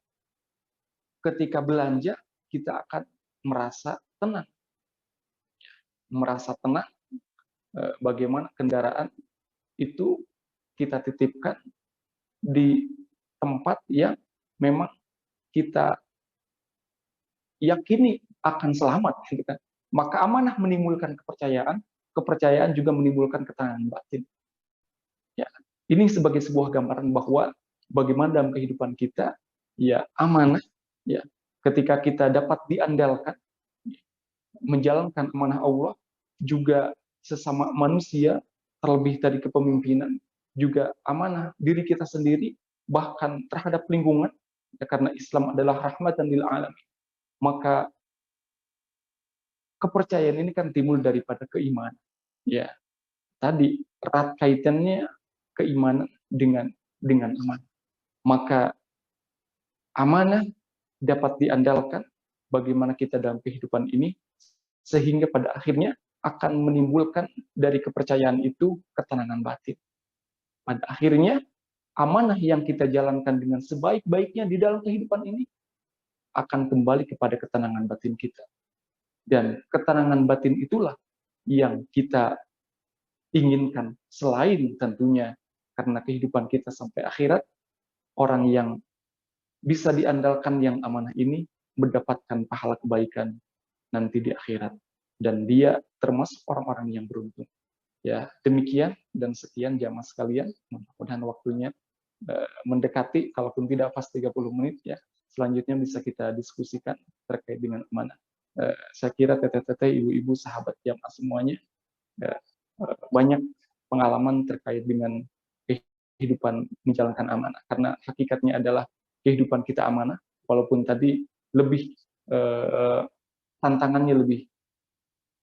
ketika belanja, kita akan merasa tenang. Merasa tenang bagaimana kendaraan itu kita titipkan di tempat yang memang kita yakini akan selamat, gitu kan. Maka amanah menimbulkan kepercayaan, kepercayaan juga menimbulkan ketenangan batin. Ya, ini sebagai sebuah gambaran bahwa bagaimana dalam kehidupan kita, ya amanah, ya ketika kita dapat diandalkan, menjalankan amanah Allah, juga sesama manusia, terlebih tadi kepemimpinan, juga amanah diri kita sendiri, bahkan terhadap lingkungan, ya, karena Islam adalah rahmatan lil alamin. Maka kepercayaan ini kan timbul daripada keimanan. Ya, tadi erat kaitannya keimanan dengan amanah. Maka amanah dapat diandalkan bagaimana kita dalam kehidupan ini, sehingga pada akhirnya akan menimbulkan dari kepercayaan itu ketenangan batin. Pada akhirnya amanah yang kita jalankan dengan sebaik-baiknya di dalam kehidupan ini akan kembali kepada ketenangan batin kita. Dan ketenangan batin itulah yang kita inginkan, selain tentunya karena kehidupan kita sampai akhirat, orang yang bisa diandalkan yang amanah ini mendapatkan pahala kebaikan nanti di akhirat. Dan dia termasuk orang-orang yang beruntung. Ya, demikian dan sekian jamaah sekalian. Mudah-mudahan waktunya mendekati, kalaupun tidak pas 30 menit ya. Selanjutnya bisa kita diskusikan terkait dengan amanah. Saya kira teteh-teteh, ibu-ibu, sahabat jamaah semuanya banyak pengalaman terkait dengan kehidupan menjalankan amanah, karena hakikatnya adalah kehidupan kita amanah, walaupun tadi lebih tantangannya lebih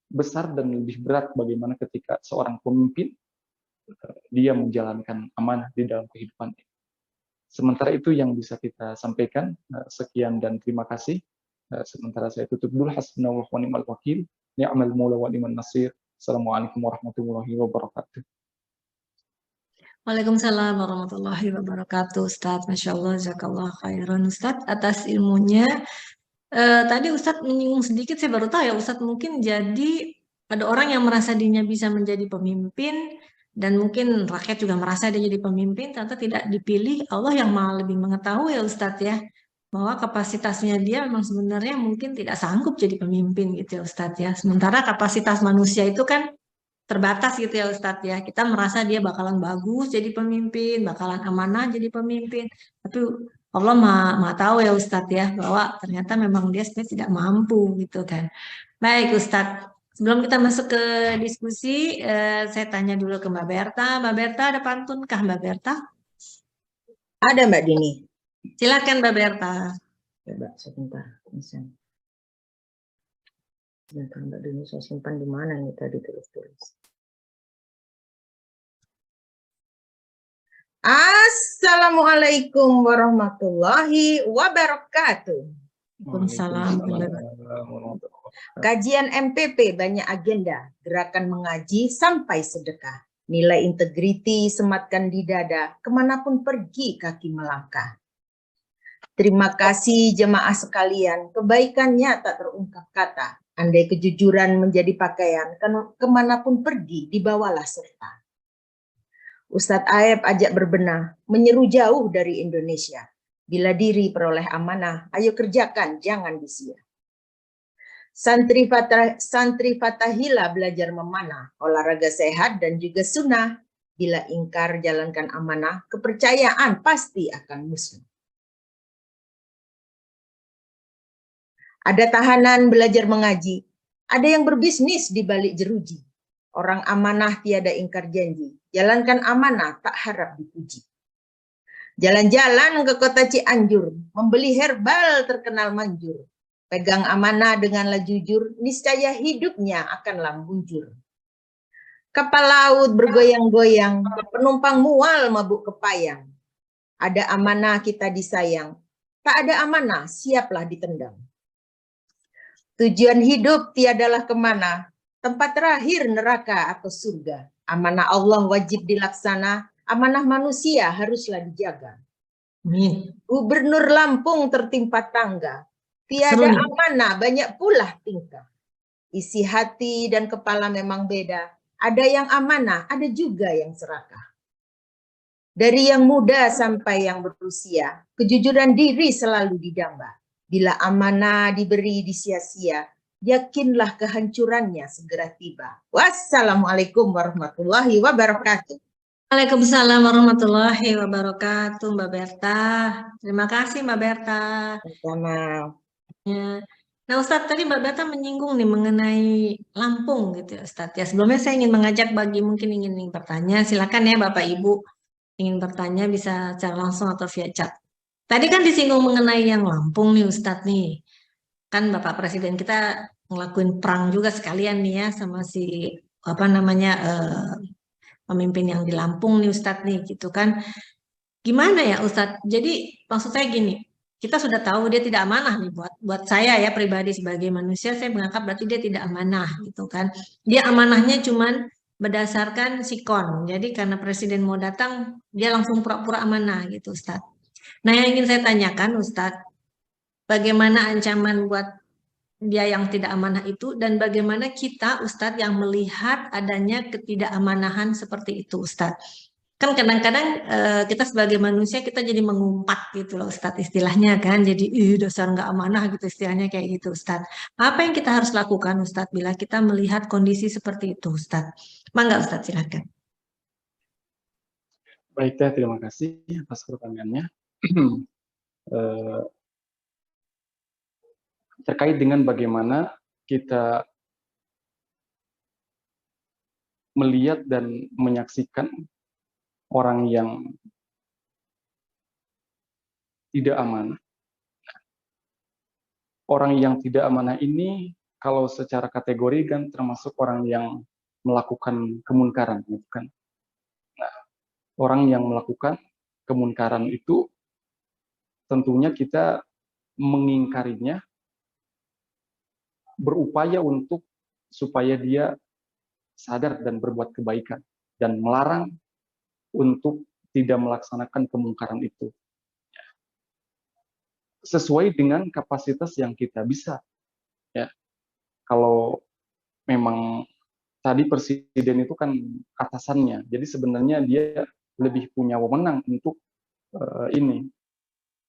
besar dan lebih berat bagaimana ketika seorang pemimpin dia menjalankan amanah di dalam kehidupan ini. Sementara itu yang bisa kita sampaikan. Sekian dan terima kasih. Sementara saya tutup dulu. Hasbunallahu wa ni'mal wakil, ni'mal maula wa ni'man nasir. Assalamualaikum warahmatullahi wabarakatuh. Waalaikumsalam warahmatullahi wabarakatuh, Ustadz. Masya Allah, jazakallah khairan Ustadz atas ilmunya. Tadi Ustadz menyinggung sedikit, saya baru tahu ya Ustadz, mungkin jadi ada orang yang merasa dirinya bisa menjadi pemimpin, dan mungkin rakyat juga merasa dia jadi pemimpin, ternyata tidak dipilih. Allah yang maha lebih mengetahui ya Ustadz ya, bahwa kapasitasnya dia memang sebenarnya mungkin tidak sanggup jadi pemimpin gitu ya Ustadz ya. Sementara kapasitas manusia itu kan terbatas gitu ya Ustadz ya. Kita merasa dia bakalan bagus jadi pemimpin, bakalan amanah jadi pemimpin. Tapi Allah maha tahu ya Ustadz ya, bahwa ternyata memang dia sebenarnya tidak mampu gitu kan. Baik Ustadz, sebelum kita masuk ke diskusi, saya tanya dulu ke Mbak Berta. Mbak Berta, ada pantun kah Mbak Berta? Ada Mbak Dini. Silakan Mbak Berta. Coba sebentar. Sebentar Mbak Dini, saya simpan di mana nih tadi tulis-tulis. Assalamualaikum warahmatullahi wabarakatuh. Waalaikumsalam. Kajian MPP banyak agenda, gerakan mengaji sampai sedekah. Nilai integriti sematkan di dada, kemanapun pergi kaki melangkah. Terima kasih jemaah sekalian, kebaikannya tak terungkap kata. Andai kejujuran menjadi pakaian, kemanapun pergi dibawalah serta. Ustadz Aep ajak berbenah, menyeru jauh dari Indonesia. Bila diri peroleh amanah, ayo kerjakan, jangan disia. Santri Fatahila belajar memanah, olahraga sehat dan juga sunnah. Bila ingkar jalankan amanah, kepercayaan pasti akan musnah. Ada tahanan belajar mengaji, ada yang berbisnis di balik jeruji. Orang amanah tiada ingkar janji, jalankan amanah tak harap dipuji. Jalan-jalan ke kota Cianjur, membeli herbal terkenal manjur. Pegang amanah denganlah jujur, niscaya hidupnya akanlah muncul. Kapal laut bergoyang-goyang, penumpang mual mabuk kepayang. Ada amanah kita disayang, tak ada amanah siaplah ditendang. Tujuan hidup tiadalah kemana, tempat terakhir neraka atau surga. Amanah Allah wajib dilaksana, amanah manusia haruslah dijaga. Amin. Gubernur Lampung tertimpa tangga, tiada amanah banyak pula tingkah. Isi hati dan kepala memang beda, ada yang amanah, ada juga yang serakah. Dari yang muda sampai yang berusia, kejujuran diri selalu didamba. Bila amanah diberi disia-sia, yakinlah kehancurannya segera tiba. Wassalamualaikum warahmatullahi wabarakatuh. Waalaikumsalam warahmatullahi wabarakatuh, Mbak Berta. Terima kasih, Mbak Berta. Sama. Nah, Ustadz, tadi Mbak Berta menyinggung nih mengenai Lampung gitu ya, Ustadz. Ya, sebelumnya saya ingin mengajak bagi mungkin ingin bertanya, silakan ya Bapak Ibu ingin bertanya bisa secara langsung atau via chat. Tadi kan disinggung mengenai yang Lampung nih Ustadz nih. Kan Bapak Presiden kita ngelakuin perang juga sekalian nih ya sama si pemimpin yang di Lampung nih Ustadz nih gitu kan. Gimana ya Ustadz? Jadi maksud saya gini, kita sudah tahu dia tidak amanah nih buat saya ya pribadi sebagai manusia, saya menganggap berarti dia tidak amanah gitu kan. Dia amanahnya cuman berdasarkan sikon. Jadi karena presiden mau datang, dia langsung pura-pura amanah gitu Ustadz. Nah, yang ingin saya tanyakan Ustadz, bagaimana ancaman buat dia yang tidak amanah itu dan bagaimana kita Ustadz yang melihat adanya ketidakαμanahan seperti itu Ustadz. Kan kadang-kadang kita sebagai manusia kita jadi mengumpat gitu loh Ustadz istilahnya kan. Jadi dasar nggak amanah gitu istilahnya kayak gitu Ustadz. Apa yang kita harus lakukan Ustadz bila kita melihat kondisi seperti itu Ustadz? Mangga Ustadz silakan. Baik, terima kasih atas pertanyaannya. Terkait dengan bagaimana kita melihat dan menyaksikan orang yang tidak amanah. Orang yang tidak amanah ini kalau secara kategori kan termasuk orang yang melakukan kemunkaran, gitu kan. Nah, orang yang melakukan kemunkaran itu tentunya kita mengingkarinya, berupaya untuk supaya dia sadar dan berbuat kebaikan dan melarang untuk tidak melaksanakan kemungkaran itu sesuai dengan kapasitas yang kita bisa ya. Kalau memang tadi presiden itu kan atasannya, jadi sebenarnya dia lebih punya wewenang untuk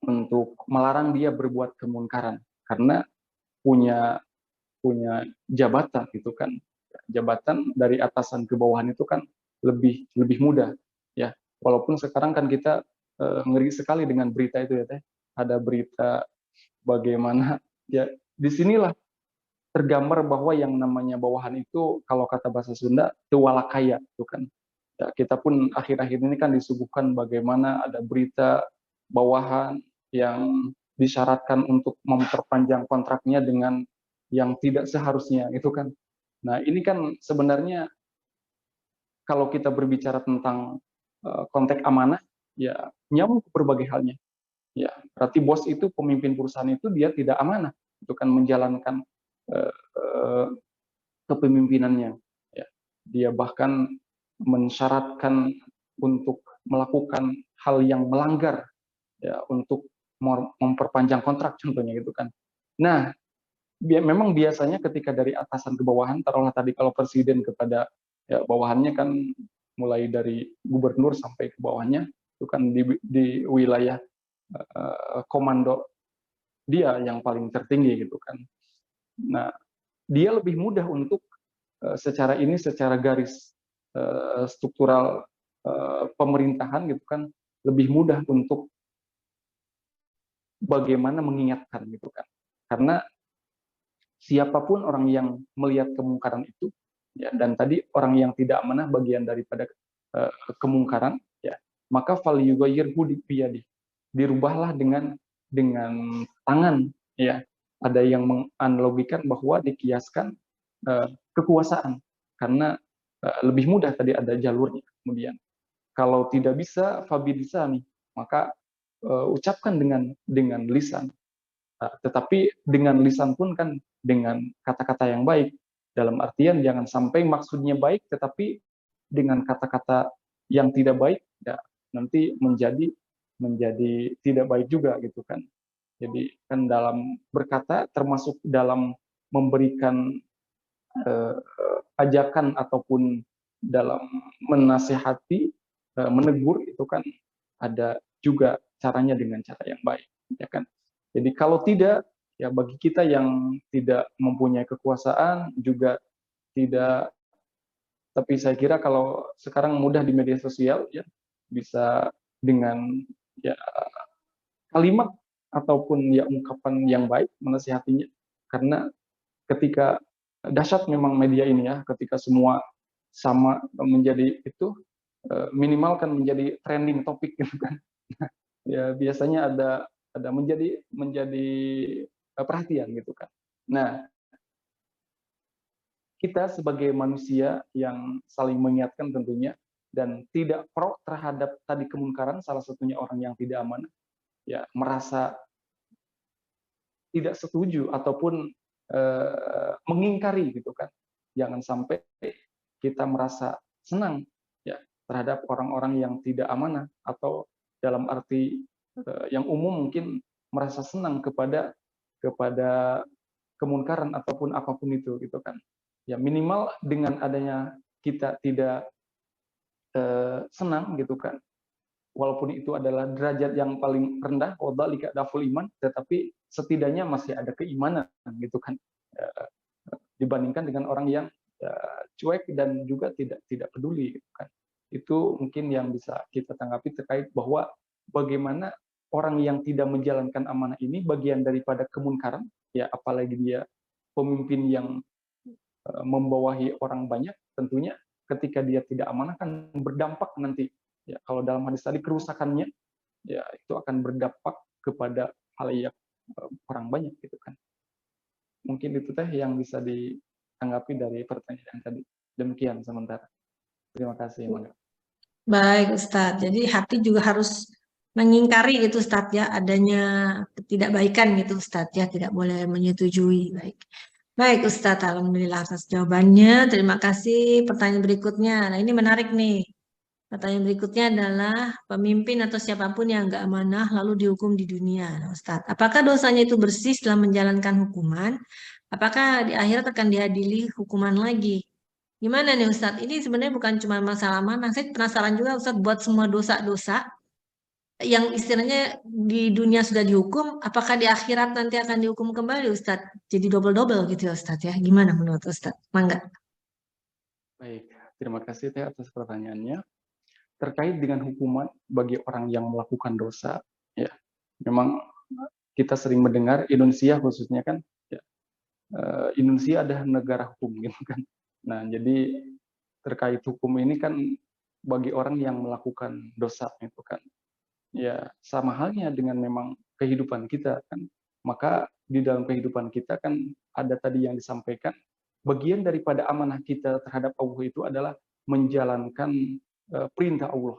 untuk melarang dia berbuat kemungkaran karena punya jabatan gitu kan. Jabatan dari atasan ke bawahan itu kan lebih mudah ya. Walaupun sekarang kan kita ngeri sekali dengan berita itu ya teh. Ada berita bagaimana ya disinilah tergambar bahwa yang namanya bawahan itu kalau kata bahasa Sunda tuwalakaya itu kan. Ya, kita pun akhir-akhir ini kan disuguhkan bagaimana ada berita bawahan yang disyaratkan untuk memperpanjang kontraknya dengan yang tidak seharusnya itu kan. Nah, ini kan sebenarnya kalau kita berbicara tentang konteks amanah, ya nyambung ke berbagai halnya. Ya, berarti bos itu pemimpin perusahaan itu dia tidak amanah, itu kan menjalankan kepemimpinannya. Ya, dia bahkan mensyaratkan untuk melakukan hal yang melanggar, ya, untuk memperpanjang kontrak contohnya gitu kan. Nah, memang biasanya ketika dari atasan ke bawahan, taruhlah tadi kalau presiden kepada ya bawahannya kan mulai dari gubernur sampai ke bawahnya itu kan di wilayah komando dia yang paling tertinggi gitu kan. Nah, dia lebih mudah untuk secara garis struktural pemerintahan gitu kan, lebih mudah untuk bagaimana mengingatkan gitu kan. Karena siapapun orang yang melihat kemungkaran itu, ya, dan tadi orang yang tidak amanah bagian daripada kemungkaran, ya, maka falyughayyirhu biyadihi, dirubahlah dengan tangan, ya. Ada yang menganalogikan bahwa dikiaskan kekuasaan, karena lebih mudah tadi ada jalurnya. Kemudian kalau tidak bisa fabilisani, maka ucapkan dengan lisan. Tetapi dengan lisan pun kan dengan kata-kata yang baik, dalam artian jangan sampai maksudnya baik tetapi dengan kata-kata yang tidak baik, ya nanti menjadi tidak baik juga gitu kan. Jadi kan dalam berkata termasuk dalam memberikan ajakan ataupun dalam menasihati, menegur itu kan ada juga caranya dengan cara yang baik, ya kan. Jadi kalau tidak, ya bagi kita yang tidak mempunyai kekuasaan juga tidak, tapi saya kira kalau sekarang mudah di media sosial, ya bisa dengan ya kalimat ataupun ya ungkapan yang baik menasihatinya. Karena ketika dahsyat memang media ini ya, ketika semua sama menjadi itu, minimal kan menjadi trending topik gitu kan. Ya biasanya ada menjadi perhatian gitu kan. Nah, kita sebagai manusia yang saling mengingatkan tentunya dan tidak pro terhadap tadi kemungkaran, salah satunya orang yang tidak amanah, ya merasa tidak setuju ataupun mengingkari gitu kan. Jangan sampai kita merasa senang ya terhadap orang-orang yang tidak amanah, atau dalam arti yang umum mungkin merasa senang kepada kemungkaran ataupun apapun itu gitu kan. Ya minimal dengan adanya kita tidak senang gitu kan, walaupun itu adalah derajat yang paling rendah, wadzalika daful iman, tetapi setidaknya masih ada keimanan gitu kan, dibandingkan dengan orang yang cuek dan juga tidak peduli gitu kan. Itu mungkin yang bisa kita tanggapi terkait bahwa bagaimana orang yang tidak menjalankan amanah ini bagian daripada kemunkaran, ya apalagi dia pemimpin yang membawahi orang banyak, tentunya ketika dia tidak amanah kan berdampak nanti. Ya, kalau dalam hadis tadi kerusakannya, ya itu akan berdampak kepada halayak orang banyak gitu kan. Mungkin itu teh yang bisa ditanggapi dari pertanyaan tadi. Demikian sementara. Terima kasih, Mangga. Baik, Ustadz. Jadi hati juga harus mengingkari gitu, Ustadz ya, adanya ketidakbaikan gitu, Ustadz ya, tidak boleh menyetujui. Baik, Ustadz. Alhamdulillah atas jawabannya. Terima kasih. Pertanyaan berikutnya. Nah, ini menarik nih. Pertanyaan berikutnya adalah pemimpin atau siapapun yang nggak amanah lalu dihukum di dunia. Nah, Ustadz, apakah dosanya itu bersih setelah menjalankan hukuman? Apakah di akhirat akan diadili hukuman lagi? Gimana nih Ustadz? Ini sebenarnya bukan cuma masalah amanah. Saya penasaran juga Ustadz, buat semua dosa-dosa yang istilahnya di dunia sudah dihukum, apakah di akhirat nanti akan dihukum kembali Ustadz? Jadi double-double gitu ya Ustadz ya. Gimana menurut Ustadz? Mangga. Baik, terima kasih Teh atas pertanyaannya. Terkait dengan hukuman bagi orang yang melakukan dosa, ya memang kita sering mendengar Indonesia khususnya kan, ya, Indonesia adalah negara hukum gitu kan. Nah jadi terkait hukum ini kan bagi orang yang melakukan dosa itu kan, ya sama halnya dengan memang kehidupan kita kan. Maka di dalam kehidupan kita kan ada tadi yang disampaikan, bagian daripada amanah kita terhadap Allah itu adalah menjalankan perintah Allah.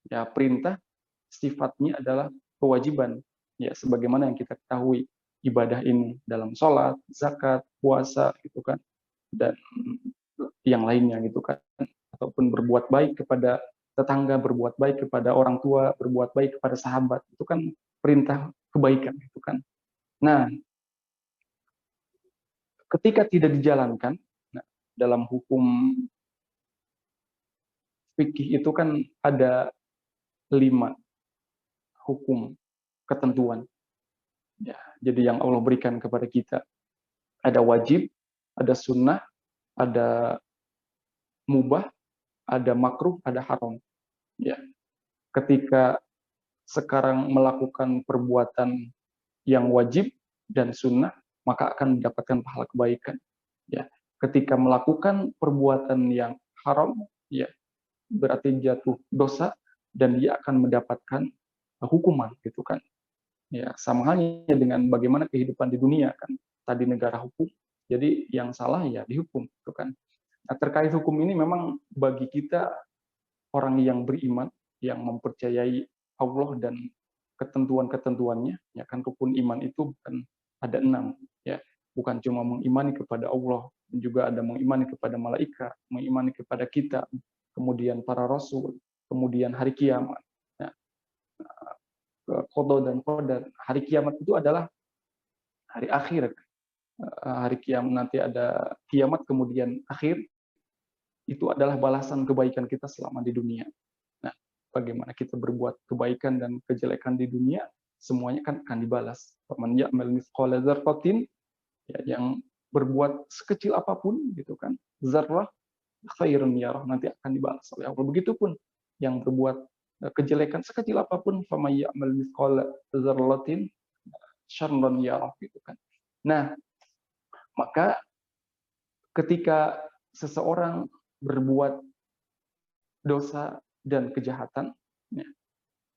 Ya, perintah sifatnya adalah kewajiban. Ya, sebagaimana yang kita ketahui, ibadah ini dalam sholat, zakat, puasa gitu kan, dan yang lainnya gitu kan, ataupun berbuat baik kepada tetangga, berbuat baik kepada orang tua, berbuat baik kepada sahabat, itu kan perintah kebaikan itu kan. Nah, ketika tidak dijalankan, nah, dalam hukum fikih itu kan ada 5 hukum ketentuan. Ya, jadi yang Allah berikan kepada kita ada wajib, ada sunnah, ada mubah, ada makruh, ada haram. Ya, ketika sekarang melakukan perbuatan yang wajib dan sunnah, maka akan mendapatkan pahala kebaikan. Ya, ketika melakukan perbuatan yang haram, ya berarti jatuh dosa dan dia akan mendapatkan hukuman, gitu kan. Ya, sama halnya dengan bagaimana kehidupan di dunia kan. Tadi negara hukum, jadi yang salah ya dihukum, gitu kan. Nah, terkait hukum ini memang bagi kita orang yang beriman, yang mempercayai Allah dan ketentuan-ketentuannya, ya kan, rukun iman itu bukan ada 6, ya, bukan cuma mengimani kepada Allah, juga ada mengimani kepada malaikat, mengimani kepada kita, kemudian para rasul, kemudian hari kiamat. Ya, qada dan qadar. Hari kiamat itu adalah hari akhir. Hari kiamat nanti ada kiamat, kemudian akhir, itu adalah balasan kebaikan kita selama di dunia. Nah, bagaimana kita berbuat kebaikan dan kejelekan di dunia, semuanya kan akan dibalas. Faman ya'mal mithqala dzarratin, ya, yang berbuat sekecil apapun, gitu kan, zarrah khairun yarah, nanti akan dibalas oleh Allah. Begitupun yang berbuat kejelekan sekecil apapun, faman ya'mal mithqala dzarratin syarran yarah, gitu kan. Nah, maka ketika seseorang berbuat dosa dan kejahatan, ya,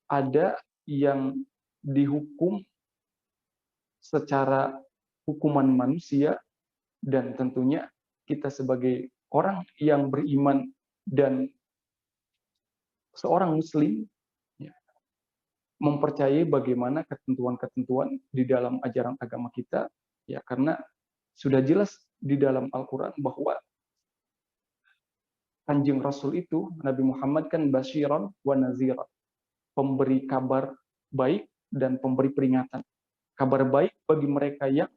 ada yang dihukum secara hukuman manusia, dan tentunya kita sebagai orang yang beriman dan seorang muslim, ya, mempercayai bagaimana ketentuan-ketentuan di dalam ajaran agama kita, ya, karena sudah jelas di dalam Al-Quran bahwa Kanjeng Rasul itu, Nabi Muhammad kan basyiran wa naziran, pemberi kabar baik dan pemberi peringatan. Kabar baik bagi mereka yang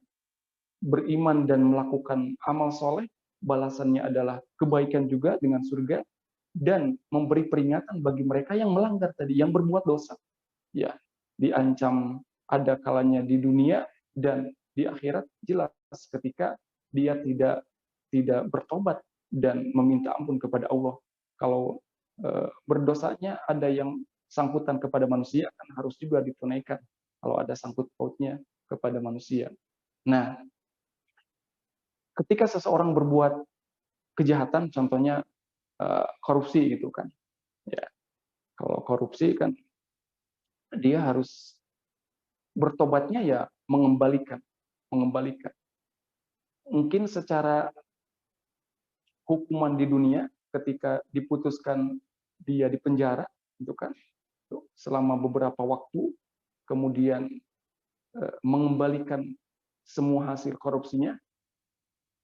beriman dan melakukan amal soleh, balasannya adalah kebaikan juga dengan surga, dan memberi peringatan bagi mereka yang melanggar tadi, yang berbuat dosa. Ya, diancam ada kalanya di dunia dan di akhirat jelas ketika dia tidak bertobat dan meminta ampun kepada Allah. Kalau berdosanya ada yang sangkutan kepada manusia, kan harus juga ditunaikan kalau ada sangkut pautnya kepada manusia. Nah, ketika seseorang berbuat kejahatan, contohnya korupsi gitu kan, ya, kalau korupsi kan dia harus bertobatnya ya mengembalikan. Mungkin secara hukuman di dunia ketika diputuskan dia di penjara, itu kan, selama beberapa waktu, kemudian mengembalikan semua hasil korupsinya.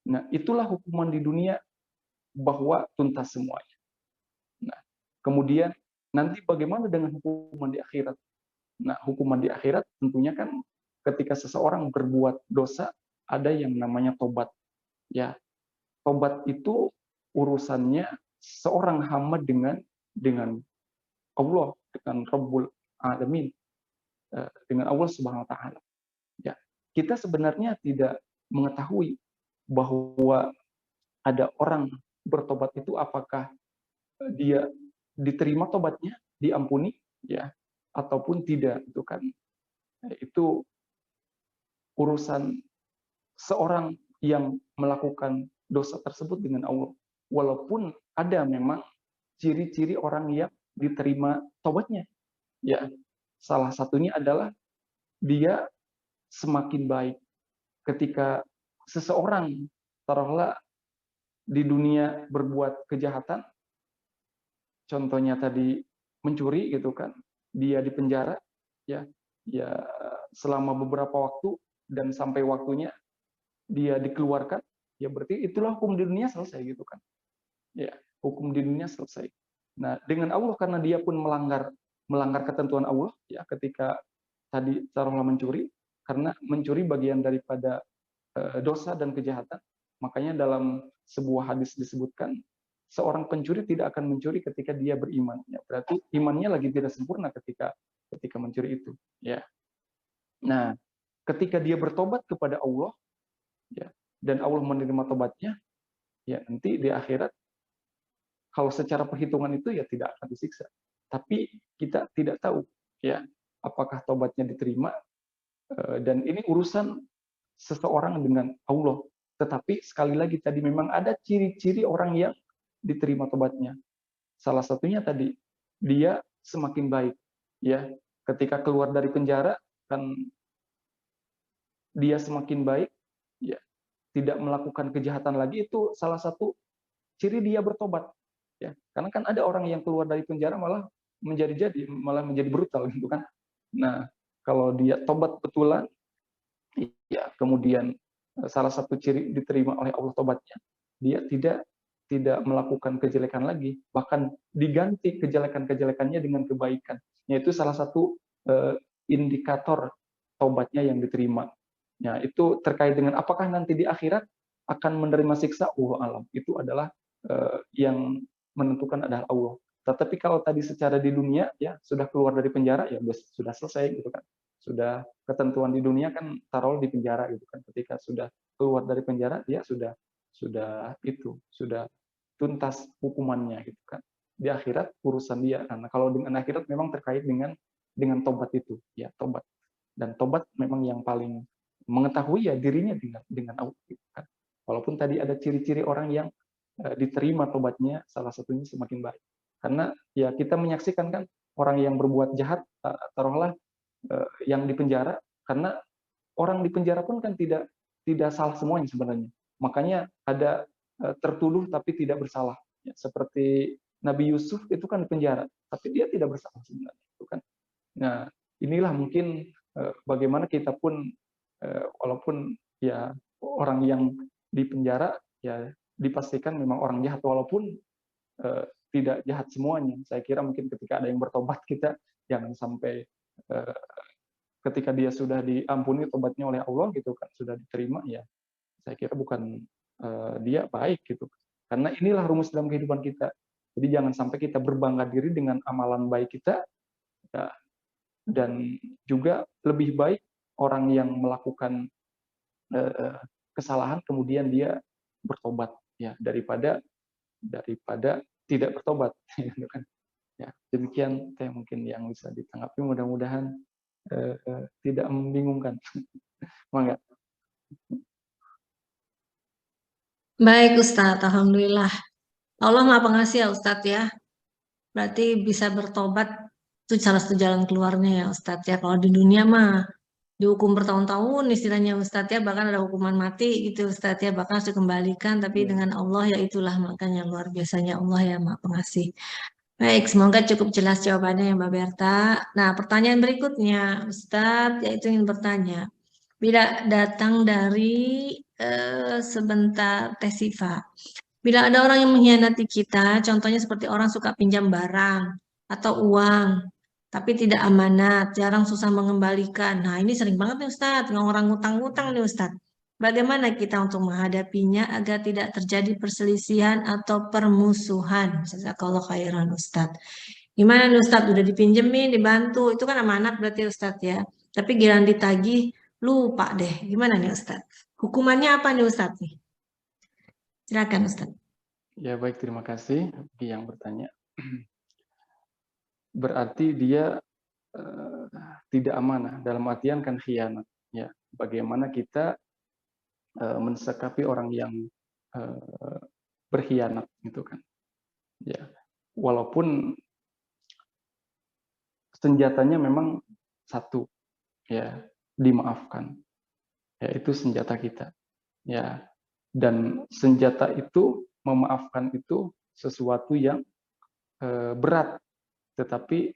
Nah, itulah hukuman di dunia, bahwa tuntas semuanya. Nah, kemudian nanti bagaimana dengan hukuman di akhirat? Nah, hukuman di akhirat tentunya kan ketika seseorang berbuat dosa, ada yang namanya tobat. Ya, tobat itu urusannya seorang hamba dengan Allah, dengan Rabbul Alamin, dengan Allah Subhanahu wa taala. Ya, kita sebenarnya tidak mengetahui bahwa ada orang bertobat itu apakah dia diterima tobatnya, diampuni, ya, ataupun tidak, itu kan. Itu urusan seorang yang melakukan dosa tersebut dengan Allah. Walaupun ada memang ciri-ciri orang yang diterima tobatnya. Ya, salah satunya adalah dia semakin baik. Ketika seseorang taruhlah di dunia berbuat kejahatan, contohnya tadi mencuri gitu kan, dia di penjara, ya selama beberapa waktu, dan sampai waktunya dia dikeluarkan, ya berarti itulah hukum di dunia selesai gitu kan. Ya, hukum di dunia selesai. Nah, dengan Allah, karena dia pun melanggar ketentuan Allah, ya, ketika tadi taruhlah mencuri, karena mencuri bagian daripada dosa dan kejahatan. Makanya dalam sebuah hadis disebutkan, seorang pencuri tidak akan mencuri ketika dia beriman. Ya, berarti imannya lagi tidak sempurna ketika mencuri itu. Ya. Nah, ketika dia bertobat kepada Allah, ya, dan Allah menerima tobatnya, ya nanti di akhirat, kalau secara perhitungan itu ya tidak akan disiksa. Tapi kita tidak tahu, ya, apakah tobatnya diterima. Dan ini urusan seseorang dengan Allah. Tetapi sekali lagi tadi memang ada ciri-ciri orang yang diterima tobatnya. Salah satunya tadi dia semakin baik, ya. Ketika keluar dari penjara kan dia semakin baik, ya. Tidak melakukan kejahatan lagi, itu salah satu ciri dia bertobat, ya. Karena kan ada orang yang keluar dari penjara malah menjadi brutal gitu kan. Nah, kalau dia tobat betulan, ya kemudian salah satu ciri diterima oleh Allah tobatnya, dia tidak melakukan kejelekan lagi, bahkan diganti kejelekan-kejelekannya dengan kebaikan. Yaitu salah satu indikator tobatnya yang diterima. Nah, itu terkait dengan apakah nanti di akhirat akan menerima siksa, Allah alam. Itu adalah yang menentukan adalah Allah. Tetapi kalau tadi secara di dunia, ya sudah keluar dari penjara, ya sudah selesai gitu kan. Sudah ketentuan di dunia kan taruh di penjara gitu kan. Ketika sudah keluar dari penjara, dia sudah tuntas hukumannya gitu kan. Di akhirat urusan dia. Karena kalau dengan akhirat memang terkait dengan tobat itu, ya tobat. Dan tobat memang yang paling mengetahui ya dirinya dengan Allah gitu kan. Walaupun tadi ada ciri-ciri orang yang diterima tobatnya, salah satunya semakin baik. Karena ya kita menyaksikan kan orang yang berbuat jahat, taruhlah yang di penjara, karena orang di penjara pun kan tidak salah semuanya sebenarnya. Makanya ada tertuduh tapi tidak bersalah. Ya, seperti Nabi Yusuf itu kan di penjara, tapi dia tidak bersalah sebenarnya. Itu kan. Nah, inilah mungkin bagaimana kita pun walaupun ya orang yang di penjara ya dipastikan memang orang jahat, walaupun tidak jahat semuanya. Saya kira mungkin ketika ada yang bertobat, kita jangan sampai ketika dia sudah diampuni tobatnya oleh Allah gitu kan, sudah diterima, ya saya kira bukan dia baik gitu. Karena inilah rumus dalam kehidupan kita. Jadi jangan sampai kita berbangga diri dengan amalan baik kita, ya, dan juga lebih baik orang yang melakukan kesalahan kemudian dia bertobat, ya, daripada tidak bertobat. Gitu kan. Ya, demikian mungkin yang bisa ditanggapi, mudah-mudahan tidak membingungkan. Mangga. Baik Ustadz, Alhamdulillah. Allah Maha Pengasih ya Ustadz ya. Berarti bisa bertobat itu salah satu jalan keluarnya ya Ustadz ya. Kalau di dunia mah dihukum bertahun-tahun istilahnya Ustadz ya. Bahkan ada hukuman mati gitu Ustadz ya. Bahkan harus dikembalikan. Tapi dengan Allah ya itulah makanya luar biasanya Allah ya Maha Pengasih. Baik, semoga cukup jelas jawabannya ya Mbak Berta. Nah, pertanyaan berikutnya, Ustadz, yaitu ingin bertanya. Bila datang dari sebentar Teh Siva. Bila ada orang yang mengkhianati kita, contohnya seperti orang suka pinjam barang atau uang, tapi tidak amanat, jarang susah mengembalikan. Nah, ini sering banget nih Ustadz, orang ngutang-ngutang nih Ustadz. Bagaimana kita untuk menghadapinya agar tidak terjadi perselisihan atau permusuhan? Jazakallah khairan Ustadz. Gimana nih Ustadz? Udah dipinjemin, dibantu, itu kan amanat berarti Ustadz ya. Tapi giliran ditagih, lupa deh. Gimana nih Ustadz? Hukumannya apa nih Ustadz nih? Silakan Ustadz. Ya baik, terima kasih bagi yang bertanya. Berarti dia tidak amanah, dalam artian kan khianat. Ya, bagaimana kita mensikapi orang yang berkhianat gitu kan. Ya, walaupun senjatanya memang satu, ya, dimaafkan. Ya, itu senjata kita. Ya, dan senjata itu, memaafkan itu sesuatu yang berat, tetapi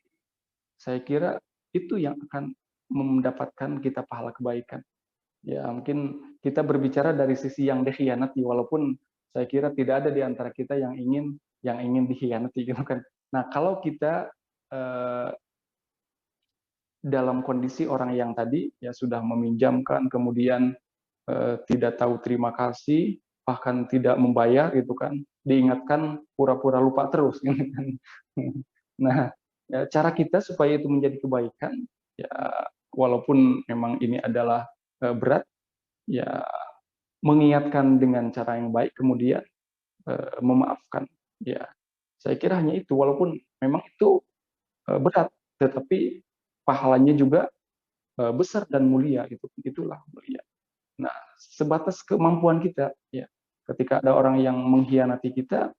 saya kira itu yang akan mendapatkan kita pahala kebaikan. Ya, mungkin kita berbicara dari sisi yang dikhianati, walaupun saya kira tidak ada di antara kita yang ingin dikhianati gitu kan. Nah, kalau kita dalam kondisi orang yang tadi ya sudah meminjamkan, kemudian tidak tahu terima kasih, bahkan tidak membayar gitu kan, diingatkan pura-pura lupa terus gitu kan. Nah, ya, cara kita supaya itu menjadi kebaikan, ya walaupun memang ini adalah berat, ya mengingatkan dengan cara yang baik, kemudian memaafkan. Ya, saya kira hanya itu, walaupun memang itu berat, tetapi pahalanya juga besar dan mulia, itulah mulia. Nah, sebatas kemampuan kita, ya, ketika ada orang yang mengkhianati kita,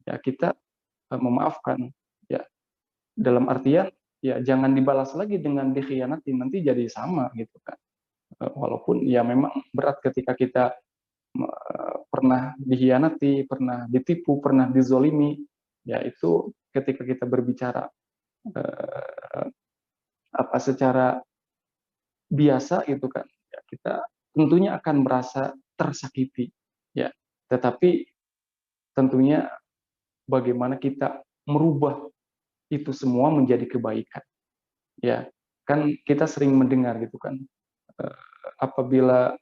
ya kita memaafkan, ya, dalam artian, ya jangan dibalas lagi dengan dikhianati, nanti jadi sama gitu kan. Walaupun ya memang berat ketika kita pernah dikhianati, pernah ditipu, pernah dizolimi, ya itu ketika kita berbicara secara biasa gitu kan, ya kita tentunya akan merasa tersakiti, ya. Tetapi tentunya bagaimana kita merubah itu semua menjadi kebaikan, ya. Kan kita sering mendengar gitu kan, apabila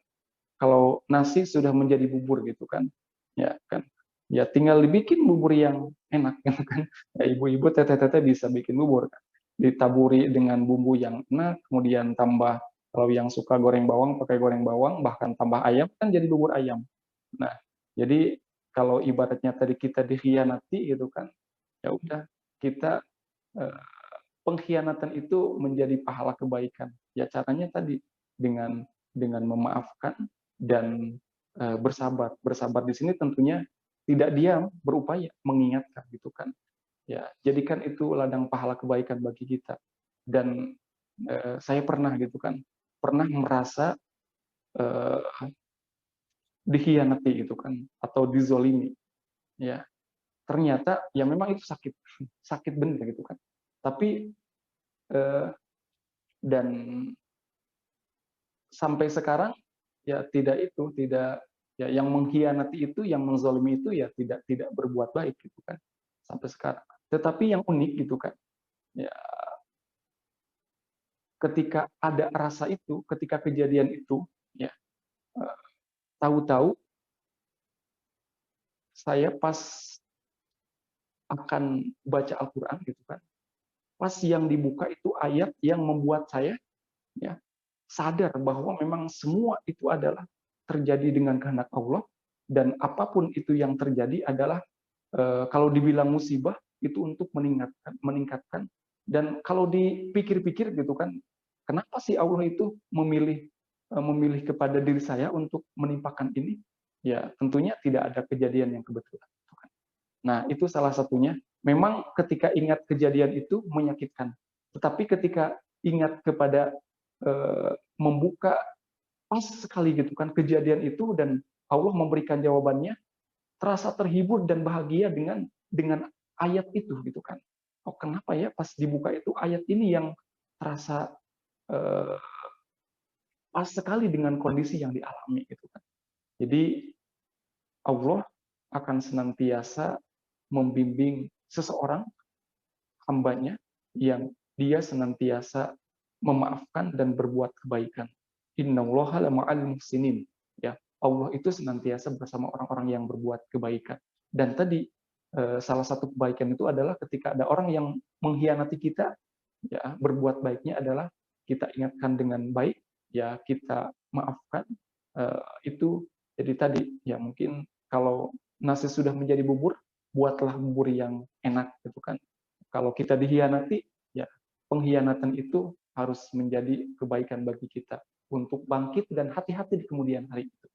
kalau nasi sudah menjadi bubur gitu kan, ya kan, ya tinggal dibikin bubur yang enak gitu kan. Ya, ibu-ibu teteh-teteh bisa bikin bubur kan, ditaburi dengan bumbu yang enak, kemudian tambah kalau yang suka goreng bawang pakai goreng bawang, bahkan tambah ayam kan jadi bubur ayam. Nah, jadi kalau ibaratnya tadi kita dikhianati gitu kan, ya udah kita pengkhianatan itu menjadi pahala kebaikan. Ya caranya tadi dengan memaafkan dan bersabar. Bersabar di sini tentunya tidak diam, berupaya mengingatkan gitu kan. Ya, jadikan itu ladang pahala kebaikan bagi kita. Dan saya pernah gitu kan, pernah merasa dikhianati gitu kan, atau dizolimi. Ya, ternyata ya memang itu sakit, sakit bener gitu kan. Tapi dan sampai sekarang ya tidak ya yang mengkhianati itu, yang menzalimi itu ya tidak berbuat baik gitu kan sampai sekarang. Tetapi yang unik gitu kan, ya ketika ada rasa itu, ketika kejadian itu, ya tahu-tahu saya pas akan baca Al-Quran gitu kan, pas yang dibuka itu ayat yang membuat saya ya sadar bahwa memang semua itu adalah terjadi dengan kehendak Allah, dan apapun itu yang terjadi adalah kalau dibilang musibah itu untuk meningkatkan, dan kalau dipikir-pikir gitu kan, kenapa sih Allah itu memilih kepada diri saya untuk menimpakan ini? Ya tentunya tidak ada kejadian yang kebetulan. Nah itu salah satunya. Memang ketika ingat kejadian itu menyakitkan, tetapi ketika ingat kepada membuka pas sekali gitu kan kejadian itu dan Allah memberikan jawabannya, terasa terhibur dan bahagia dengan ayat itu gitu kan. Oh kenapa ya pas dibuka itu ayat ini yang terasa pas sekali dengan kondisi yang dialami gitu kan. Jadi Allah akan senantiasa membimbing seseorang hambanya yang dia senantiasa memaafkan dan berbuat kebaikan. Innallaha lama'al muhsinin. Ya, Allah itu senantiasa bersama orang-orang yang berbuat kebaikan. Dan tadi salah satu kebaikan itu adalah ketika ada orang yang mengkhianati kita, ya berbuat baiknya adalah kita ingatkan dengan baik, ya kita maafkan. Itu jadi tadi ya mungkin kalau nasi sudah menjadi bubur, buatlah bubur yang enak gitu kan. Kalau kita dikhianati, ya pengkhianatan itu harus menjadi kebaikan bagi kita untuk bangkit dan hati-hati di kemudian hari itu.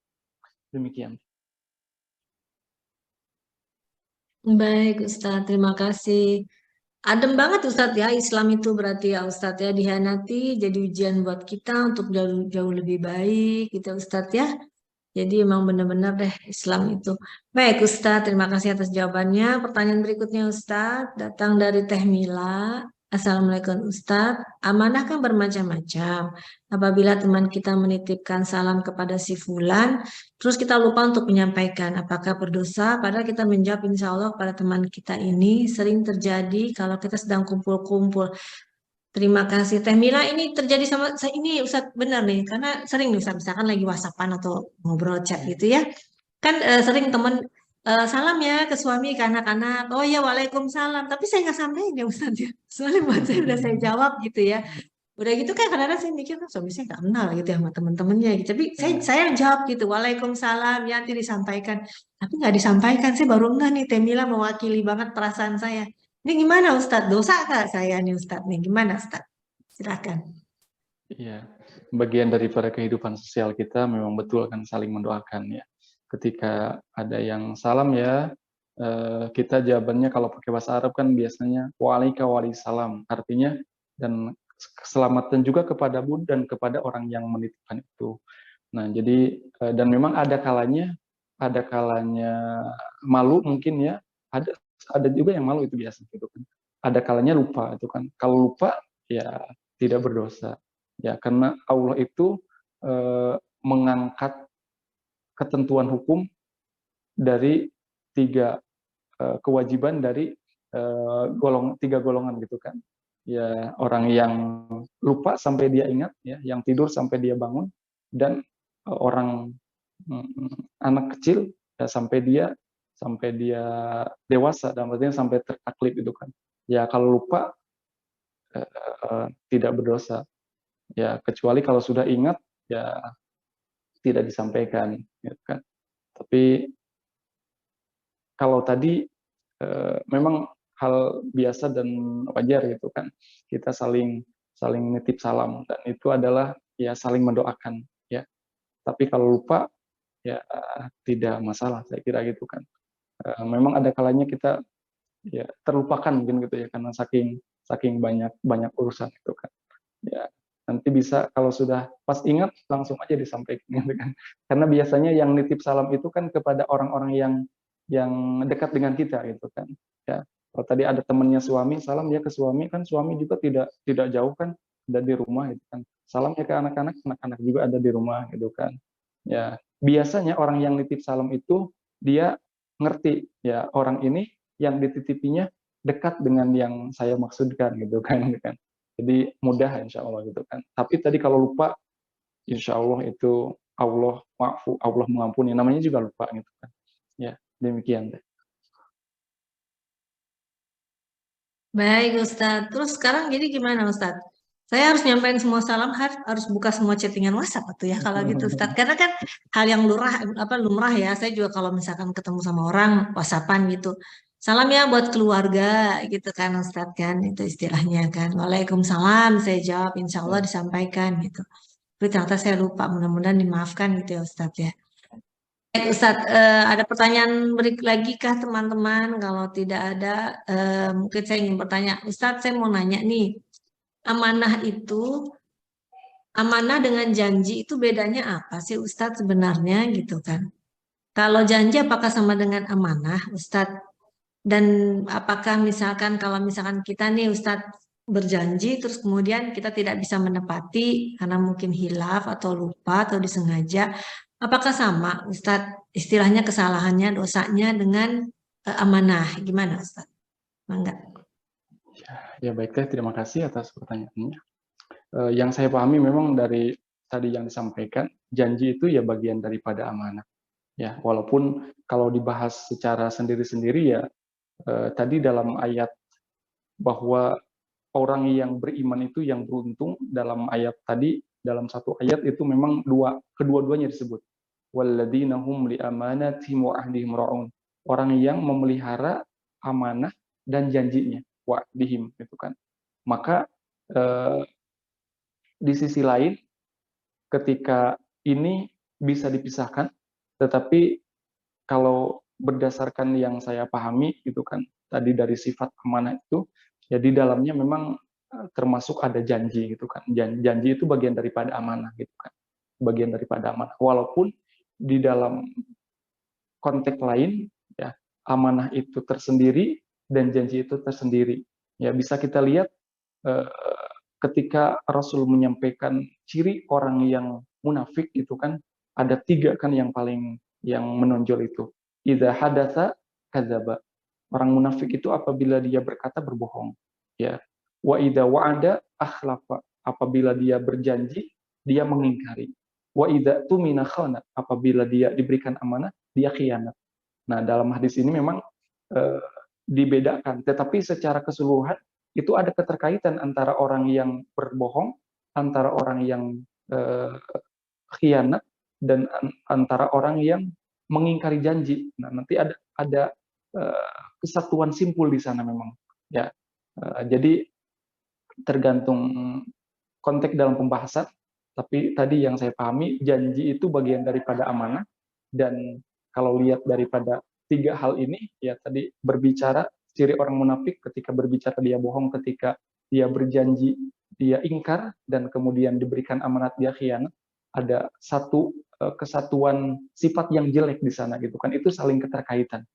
Demikian. Baik Ustadz, terima kasih. Adem banget Ustadz ya, Islam itu berarti ya Ustadz ya, dihianati jadi ujian buat kita untuk jauh lebih baik gitu Ustadz ya. Jadi emang benar-benar deh Islam itu. Baik Ustadz, terima kasih atas jawabannya. Pertanyaan berikutnya Ustadz, datang dari Teh Mila. Assalamualaikum Ustadz, amanah kan bermacam-macam. Apabila teman kita menitipkan salam kepada si Fulan, terus kita lupa untuk menyampaikan, apakah berdosa? Padahal kita menjawab insya Allah kepada teman kita ini sering terjadi kalau kita sedang kumpul-kumpul. Terima kasih Teh Mila. Ini terjadi sama saya ini Ustadz benar nih, karena sering nih Ustadz misalkan lagi WhatsAppan atau ngobrol chat gitu ya. Kan sering temen salam ya ke suami, ke anak-anak. Oh ya Waalaikumsalam. Tapi saya nggak sampein ya Ustadz ya. Soalnya buat saya udah saya jawab gitu ya. Udah gitu kan kadang-kadang saya mikir kan suami saya nggak kenal gitu ya sama teman-temannya gitu. Tapi saya yang jawab gitu. Waalaikumsalam. Ya nanti disampaikan. Tapi nggak disampaikan. Saya baru nggak nih Teh Mila mewakili banget perasaan saya. Ini gimana Ustadz? Dosa kak saya nih Ustadz nih? Gimana Ustadz? Silakan. Iya, bagian daripada kehidupan sosial kita memang betul kan saling mendoakan ya. Ketika ada yang salam ya, kita jawabannya kalau pakai bahasa Arab kan biasanya waalika salam, artinya dan keselamatan juga kepadamu dan kepada orang yang menitipkan itu. Nah, jadi dan memang ada kalanya malu mungkin ya, ada juga yang malu itu biasa gitu kan. Ada kalanya lupa itu kan. Kalau lupa ya tidak berdosa. Ya, karena Allah itu mengangkat ketentuan hukum dari kewajiban dari tiga golongan gitu kan. Ya, orang yang lupa sampai dia ingat, ya, yang tidur sampai dia bangun, dan orang anak kecil ya, sampai dia dewasa, dan artinya sampai tertaklid itu kan. Ya, kalau lupa tidak berdosa. Ya, kecuali kalau sudah ingat ya tidak disampaikan gitu kan. Tapi kalau tadi memang hal biasa dan wajar gitu kan, kita saling nitip salam, dan itu adalah ya saling mendoakan ya. Tapi kalau lupa ya tidak masalah, saya kira gitu kan. Memang ada kalanya kita ya terlupakan mungkin gitu ya, karena saking banyak urusan itu kan. Ya, nanti bisa kalau sudah pas ingat langsung aja disampaikan gitu kan. Karena biasanya yang nitip salam itu kan kepada orang-orang yang dekat dengan kita gitu kan. Ya, kalau tadi ada temannya suami, salam ya ke suami, kan suami juga tidak jauh kan, ada di rumah gitu kan. Salam ya ke anak-anak, anak-anak juga ada di rumah gitu kan. Ya, biasanya orang yang nitip salam itu dia ngerti ya orang ini yang dititipinya dekat dengan yang saya maksudkan gitu kan. Jadi mudah insya Allah gitu kan. Tapi tadi kalau lupa, insya Allah itu Allah maafu, Allah mengampuni. Namanya juga lupa gitu kan. Ya, demikian deh. Baik Ustadz. Terus sekarang jadi gimana Ustadz? Saya harus nyampein semua salam, harus buka semua chattingan WhatsApp atau ya kalau gitu Ustadz. Karena kan hal yang lumrah ya. Saya juga kalau misalkan ketemu sama orang WhatsAppan gitu. Salam ya buat keluarga gitu kan Ustadz kan. Itu istilahnya kan. Waalaikumsalam saya jawab, insya Allah disampaikan gitu. Tapi ternyata saya lupa, mudah-mudahan dimaafkan gitu ya Ustadz ya. Baik, Ustadz, ada pertanyaan lagi kah teman-teman? Kalau tidak ada, mungkin saya ingin bertanya. Ustadz, saya mau nanya nih, amanah itu, amanah dengan janji itu bedanya apa sih Ustadz sebenarnya gitu kan? Kalau janji apakah sama dengan amanah Ustadz? Dan apakah misalkan kalau misalkan kita nih Ustadz berjanji terus kemudian kita tidak bisa menepati karena mungkin hilaf atau lupa atau disengaja, apakah sama Ustadz istilahnya kesalahannya, dosanya dengan amanah? Gimana Ustadz? Enggak. Ya baik teh, terima kasih atas pertanyaannya. Yang saya pahami memang dari tadi yang disampaikan, janji itu ya bagian daripada amanah. Ya, walaupun kalau dibahas secara sendiri-sendiri ya tadi dalam ayat bahwa orang yang beriman itu yang beruntung, dalam ayat tadi, dalam satu ayat itu memang kedua-duanya disebut. Walladzina hum li amanatihim wa ahdihim ra'un. Orang yang memelihara amanah dan janjinya, wa'dihim itu kan. Maka di sisi lain ketika ini bisa dipisahkan, tetapi kalau berdasarkan yang saya pahami itu kan tadi dari sifat amanah itu, ya di dalamnya memang termasuk ada janji gitu kan. Janji itu bagian daripada amanah gitu kan. Bagian daripada amanah. Walaupun di dalam konteks lain ya amanah itu tersendiri dan janji itu tersendiri. Ya bisa kita lihat ketika Rasul menyampaikan ciri orang yang munafik itu kan ada 3 kan yang paling yang menonjol itu. Idza hadatsa kadzaba. Orang munafik itu apabila dia berkata berbohong. Ya. Wa idza wa'ada akhlafa. Apabila dia berjanji, dia mengingkari. Wa idza tumina khana. Apabila dia diberikan amanah, dia khianat. Nah, dalam hadis ini memang dibedakan, tetapi secara keseluruhan itu ada keterkaitan antara orang yang berbohong, antara orang yang khianat, dan antara orang yang mengingkari janji. Nah, nanti ada kesatuan simpul di sana memang. Ya, jadi tergantung konteks dalam pembahasan, tapi tadi yang saya pahami, janji itu bagian daripada amanah, dan kalau lihat daripada 3 hal ini, ya tadi berbicara, ciri orang munafik ketika berbicara dia bohong, ketika dia berjanji dia ingkar, dan kemudian diberikan amanat dia khianat, ada satu kesatuan sifat yang jelek di sana gitu kan, itu saling keterkaitan.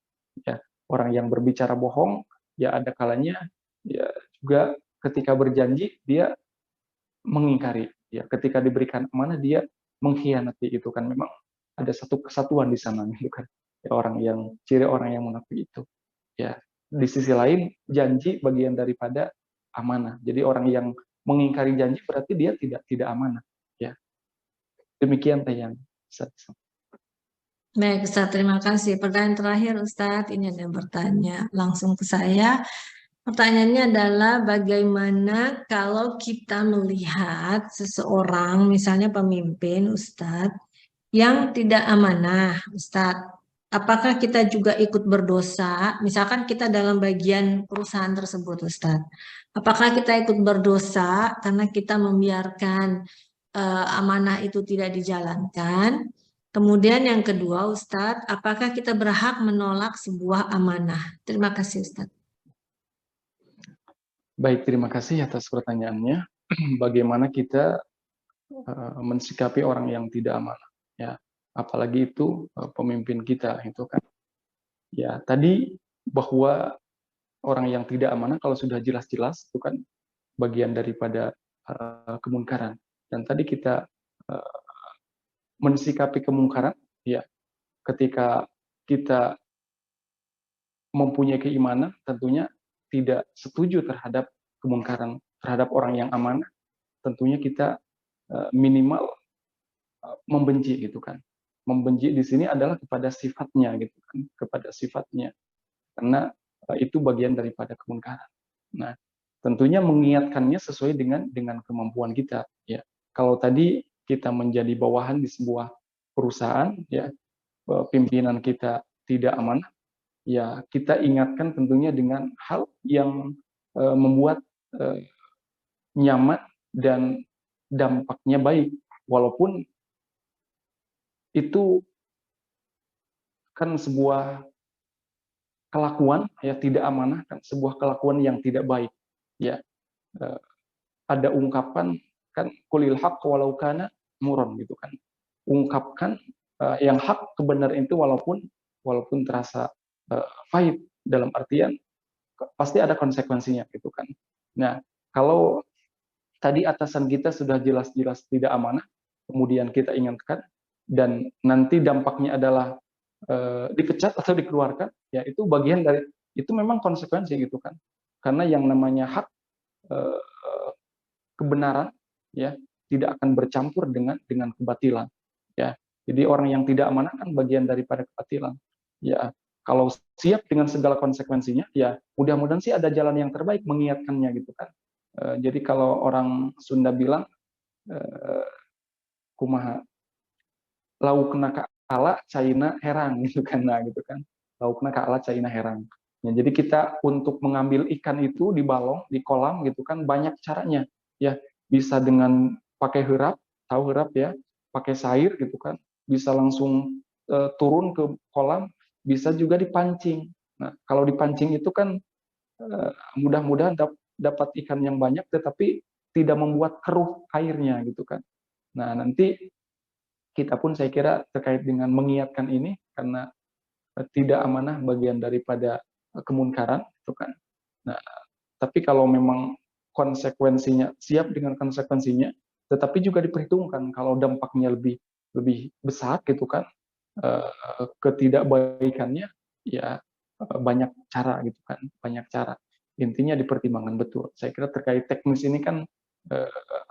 Ya, orang yang berbicara bohong, ya ada kalanya ya juga ketika berjanji dia mengingkari, ya ketika diberikan amanah dia mengkhianati, itu kan memang ada satu kesatuan di sana gitu kan. Ya, ciri orang yang munafik itu. Ya, di sisi lain janji bagian daripada amanah. Jadi orang yang mengingkari janji berarti dia tidak amanah. Ya, demikian yang Baik, Ustaz, terima kasih. Pertanyaan terakhir, Ustaz, ini ada yang bertanya langsung ke saya. Pertanyaannya adalah bagaimana kalau kita melihat seseorang, misalnya pemimpin, Ustadz, yang tidak amanah, Ustadz. Apakah kita juga ikut berdosa? Misalkan kita dalam bagian perusahaan tersebut, Ustadz. Apakah kita ikut berdosa karena kita membiarkan amanah itu tidak dijalankan? Kemudian yang kedua, Ustadz, apakah kita berhak menolak sebuah amanah? Terima kasih, Ustadz. Baik, terima kasih atas pertanyaannya. Bagaimana kita mensikapi orang yang tidak amanah, ya, apalagi itu pemimpin kita, itu kan. Ya, tadi bahwa orang yang tidak amanah kalau sudah jelas-jelas itu kan bagian daripada kemungkaran. Dan tadi kita mensikapi kemungkaran, ya, ketika kita mempunyai keimanan, tentunya tidak setuju terhadap kemungkaran, terhadap orang yang amanah, tentunya kita minimal membenci gitu kan. Membenci di sini adalah kepada sifatnya gitu kan, kepada sifatnya. Karena itu bagian daripada kemungkaran. Nah, tentunya mengingatkannya sesuai dengan kemampuan kita, ya. Kalau tadi kita menjadi bawahan di sebuah perusahaan, ya, pimpinan kita tidak amanah, ya kita ingatkan tentunya dengan hal yang membuat nyaman dan dampaknya baik, walaupun itu kan sebuah kelakuan ya tidak amanah, kan sebuah kelakuan yang tidak baik, ya. Ada ungkapan kan, kulil haq walau kana muron gitu kan, ungkapkan yang hak, kebenaran itu walaupun terasa pahit, dalam artian pasti ada konsekuensinya gitu kan. Nah, kalau tadi atasan kita sudah jelas-jelas tidak amanah, kemudian kita ingatkan, dan nanti dampaknya adalah dipecat atau dikeluarkan, ya itu bagian dari, itu memang konsekuensi gitu kan. Karena yang namanya hak, kebenaran, ya tidak akan bercampur dengan kebatilan, ya. Jadi orang yang tidak amanah kan bagian daripada kebatilan, ya. Kalau siap dengan segala konsekuensinya, ya mudah-mudahan sih ada jalan yang terbaik mengingatkannya gitu kan. Jadi kalau orang Sunda bilang kumaha lauk kena kaala caina herang gitu kan, nah gitu kan, lauk kena kaala caina herang. Ya, jadi kita untuk mengambil ikan itu di balong, di kolam gitu kan, banyak caranya, ya. Bisa dengan pakai herap, tahu herap ya, pakai sair gitu kan, bisa langsung turun ke kolam, bisa juga dipancing. Nah, kalau dipancing itu kan mudah-mudahan dapat ikan yang banyak, tetapi tidak membuat keruh airnya gitu kan. Nah, nanti kita pun saya kira terkait dengan mengingatkan ini, karena tidak amanah bagian daripada kemungkaran itu kan. Nah, tapi kalau memang konsekuensinya, siap dengan konsekuensinya, tetapi juga diperhitungkan kalau dampaknya lebih besar gitu kan, ketidakbaikannya, ya banyak cara gitu kan, banyak cara. intinya dipertimbangkan betul. Saya kira terkait teknis ini kan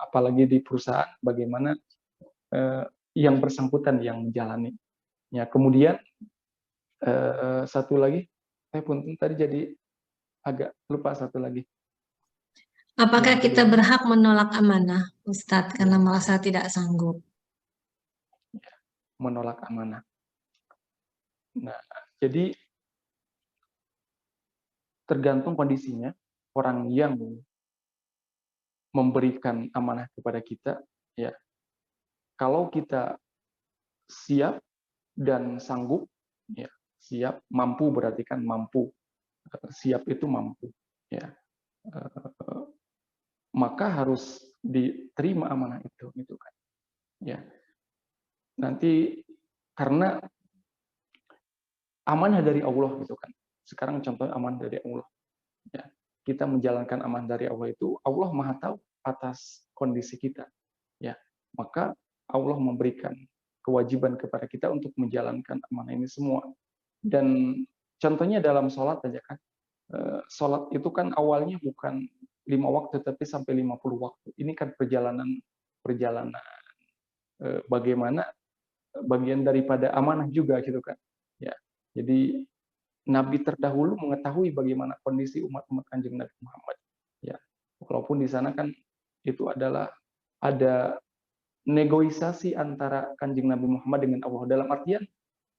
apalagi di perusahaan bagaimana yang bersangkutan yang menjalani. Ya, kemudian satu lagi, saya pun tadi jadi agak lupa satu lagi. Apakah Yang kita kedua, berhak menolak amanah, Ustadz, karena merasa tidak sanggup? menolak amanah. Nah, jadi tergantung kondisinya, orang yang memberikan amanah kepada kita, ya, kalau kita siap dan sanggup, ya, siap, mampu berarti kan mampu, siap itu mampu, ya, maka harus diterima amanah itu, gitu kan, ya. Nanti karena amanah dari Allah, gitu kan. Sekarang contohnya amanah dari Allah, ya. Kita menjalankan amanah dari Allah itu, Allah Maha tahu atas kondisi kita, ya. Maka Allah memberikan kewajiban kepada kita untuk menjalankan amanah ini semua. Dan contohnya dalam sholat aja kan, sholat itu kan awalnya bukan 5 waktu tapi sampai 50 waktu. Ini kan perjalanan bagaimana bagian daripada amanah juga, gitu kan, ya. Jadi Nabi terdahulu mengetahui bagaimana kondisi umat-umat Kanjeng Nabi Muhammad, ya. Walaupun di sana kan itu adalah ada negosiasi antara Kanjeng Nabi Muhammad dengan Allah, dalam artian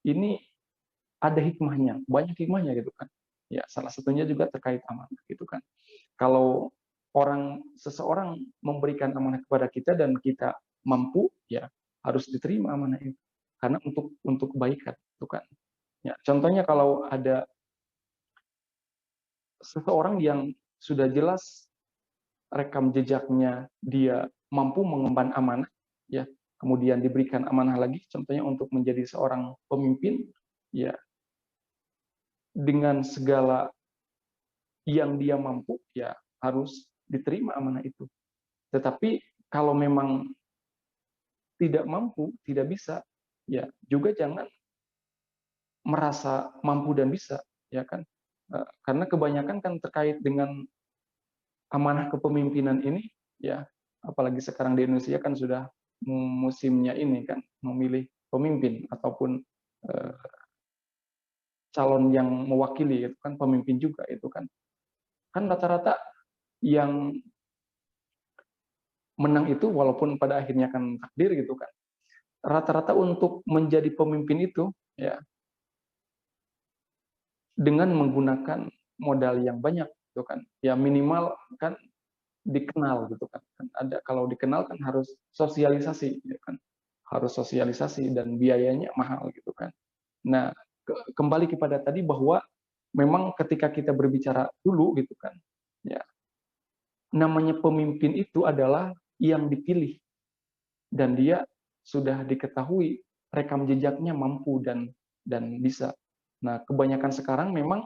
ini ada hikmahnya, banyak hikmahnya, gitu kan. Ya, salah satunya juga terkait amanah, gitu kan. Kalau seseorang memberikan amanah kepada kita dan kita mampu, ya harus diterima amanah itu. Karena untuk kebaikan, gitu kan. Ya, contohnya kalau ada seseorang yang sudah jelas rekam jejaknya dia mampu mengemban amanah, ya, kemudian diberikan amanah lagi, contohnya untuk menjadi seorang pemimpin, ya, dengan segala yang dia mampu, ya harus diterima amanah itu. Tetapi kalau memang tidak mampu, tidak bisa, ya juga jangan merasa mampu dan bisa, ya kan? Karena kebanyakan kan terkait dengan amanah kepemimpinan ini, ya, apalagi sekarang di Indonesia kan sudah musimnya ini kan memilih pemimpin ataupun calon yang mewakili, itu kan pemimpin juga, itu kan rata-rata yang menang itu walaupun pada akhirnya kan takdir, gitu kan, rata-rata untuk menjadi pemimpin itu, ya, dengan menggunakan modal yang banyak, gitu kan, ya minimal kan dikenal, gitu kan. Ada, kalau dikenal kan harus sosialisasi, gitu kan, harus sosialisasi dan biayanya mahal, gitu kan. Nah, kembali kepada tadi bahwa memang ketika kita berbicara dulu, gitu kan, ya namanya pemimpin itu adalah yang dipilih dan dia sudah diketahui rekam jejaknya mampu dan bisa. Nah, kebanyakan sekarang memang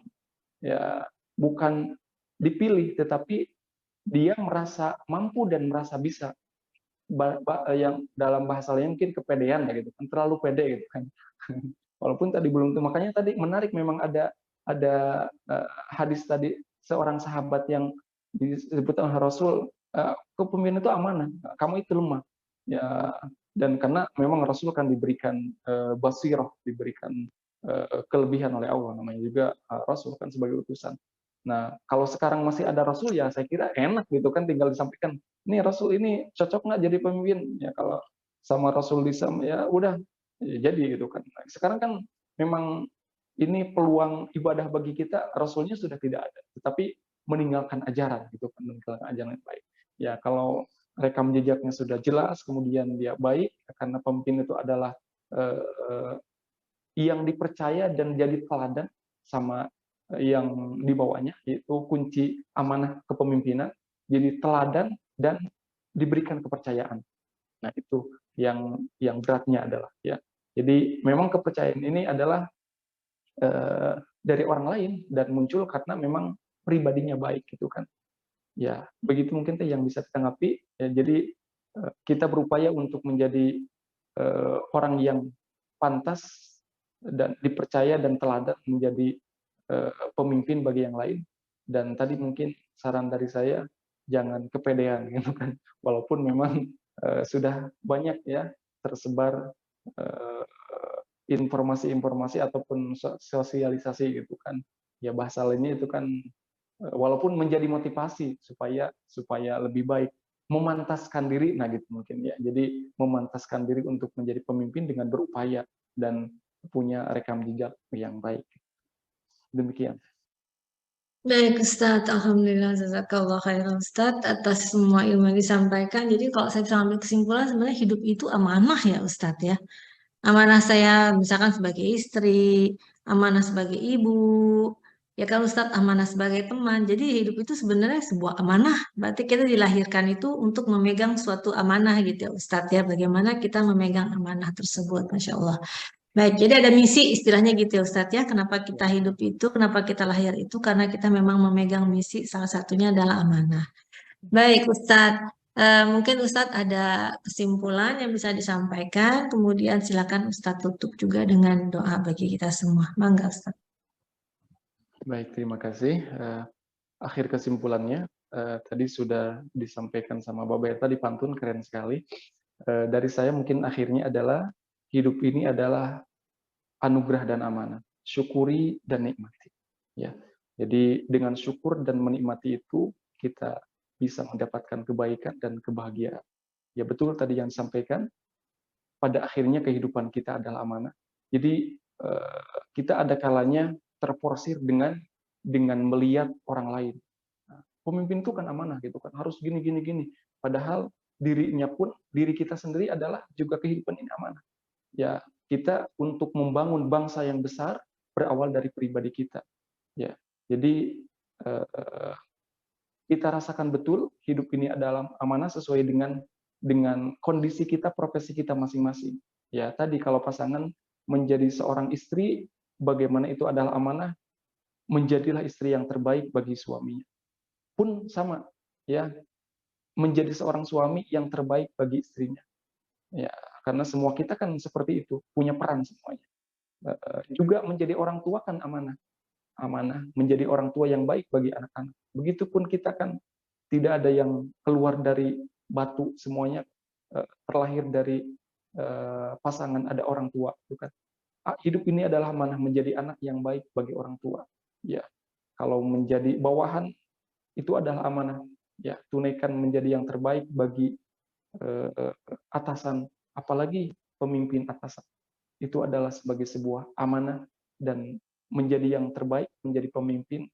ya bukan dipilih tetapi dia merasa mampu dan merasa bisa. Yang dalam bahasa lain mungkin kepedean, ya gitu kan, terlalu pede, gitu kan. Walaupun tadi belum, makanya tadi menarik memang ada hadis tadi seorang sahabat yang disebut oleh Rasul, kepemimpinan itu amanah, kamu itu lemah, ya. Dan karena memang Rasul kan diberikan basirah, diberikan kelebihan oleh Allah, namanya juga Rasul kan sebagai utusan. Nah, kalau sekarang masih ada Rasul, ya saya kira enak, gitu kan, tinggal disampaikan, nih Rasul ini cocok nggak jadi pemimpin? Ya kalau sama Rasul ya udah, ya jadi, gitu kan. Nah, sekarang kan memang ini peluang ibadah bagi kita, Rasulnya sudah tidak ada, tetapi meninggalkan ajaran, gitu kan, meninggalkan ajaran yang baik. Ya kalau rekam jejaknya sudah jelas, kemudian dia baik, karena pemimpin itu adalah yang dipercaya dan jadi teladan sama yang di bawahnya, yaitu kunci amanah kepemimpinan, jadi teladan dan diberikan kepercayaan. Nah, itu yang beratnya adalah, ya. Jadi memang kepercayaan ini adalah dari orang lain dan muncul karena memang pribadinya baik, gitu kan. Ya, begitu mungkin yang bisa ditanggapi. Ya, jadi kita berupaya untuk menjadi orang yang pantas dan dipercaya dan teladan menjadi pemimpin bagi yang lain. Dan tadi mungkin saran dari saya, jangan kepedean gitu kan. Walaupun memang sudah banyak ya tersebar informasi-informasi ataupun sosialisasi gitu kan. Ya bahasa lainnya itu kan walaupun menjadi motivasi supaya supaya lebih baik memantaskan diri, nah gitu mungkin ya. Jadi memantaskan diri untuk menjadi pemimpin dengan berupaya dan punya rekam jejak yang baik. Demikian. Baik Ustadz, Alhamdulillah, jazakallah khairan Ustadz atas semua ilmu yang disampaikan. Jadi kalau saya bisa ambil kesimpulan, sebenarnya hidup itu amanah ya Ustadz ya. Amanah saya misalkan sebagai istri, amanah sebagai ibu, ya kan Ustadz amanah sebagai teman. Jadi hidup itu sebenarnya sebuah amanah. Berarti kita dilahirkan itu untuk memegang suatu amanah gitu ya Ustadz ya. Bagaimana kita memegang amanah tersebut, Masya Allah. Baik, jadi ada misi istilahnya gitu ya Ustadz ya. Kenapa kita hidup itu, kenapa kita lahir itu, karena kita memang memegang misi, salah satunya adalah amanah. Baik Ustadz, mungkin Ustadz ada kesimpulan yang bisa disampaikan, kemudian silakan Ustadz tutup juga dengan doa bagi kita semua. Mangga Ustadz. Baik, terima kasih. Akhir kesimpulannya, tadi sudah disampaikan sama Bapak tadi pantun keren sekali. Dari saya mungkin akhirnya adalah hidup ini adalah anugerah dan amanah. Syukuri dan nikmati. Ya. Jadi dengan syukur dan menikmati itu kita bisa mendapatkan kebaikan dan kebahagiaan. Ya betul tadi yang disampaikan, pada akhirnya kehidupan kita adalah amanah. Jadi kita ada kalanya terporsir dengan melihat orang lain. Nah, pemimpin itu kan amanah gitu kan, harus gini gini gini. Padahal dirinya pun, diri kita sendiri adalah juga kehidupan ini amanah. Ya, kita untuk membangun bangsa yang besar berawal dari pribadi kita. Ya, jadi kita rasakan betul hidup ini adalah amanah sesuai dengan kondisi kita, profesi kita masing-masing. Ya, tadi kalau pasangan menjadi seorang istri, bagaimana itu adalah amanah, menjadilah istri yang terbaik bagi suaminya. Pun sama, ya, menjadi seorang suami yang terbaik bagi istrinya. Ya, karena semua kita kan seperti itu, punya peran semuanya. Juga menjadi orang tua kan amanah. Amanah menjadi orang tua yang baik bagi anak-anak. Begitupun kita kan tidak ada yang keluar dari batu, semuanya terlahir dari pasangan, ada orang tua, bukan? Hidup ini adalah amanah menjadi anak yang baik bagi orang tua. Ya, kalau menjadi bawahan itu adalah amanah. Ya, tunaikan menjadi yang terbaik bagi atasan, apalagi pemimpin atasan. Itu adalah sebagai sebuah amanah dan menjadi yang terbaik, menjadi pemimpin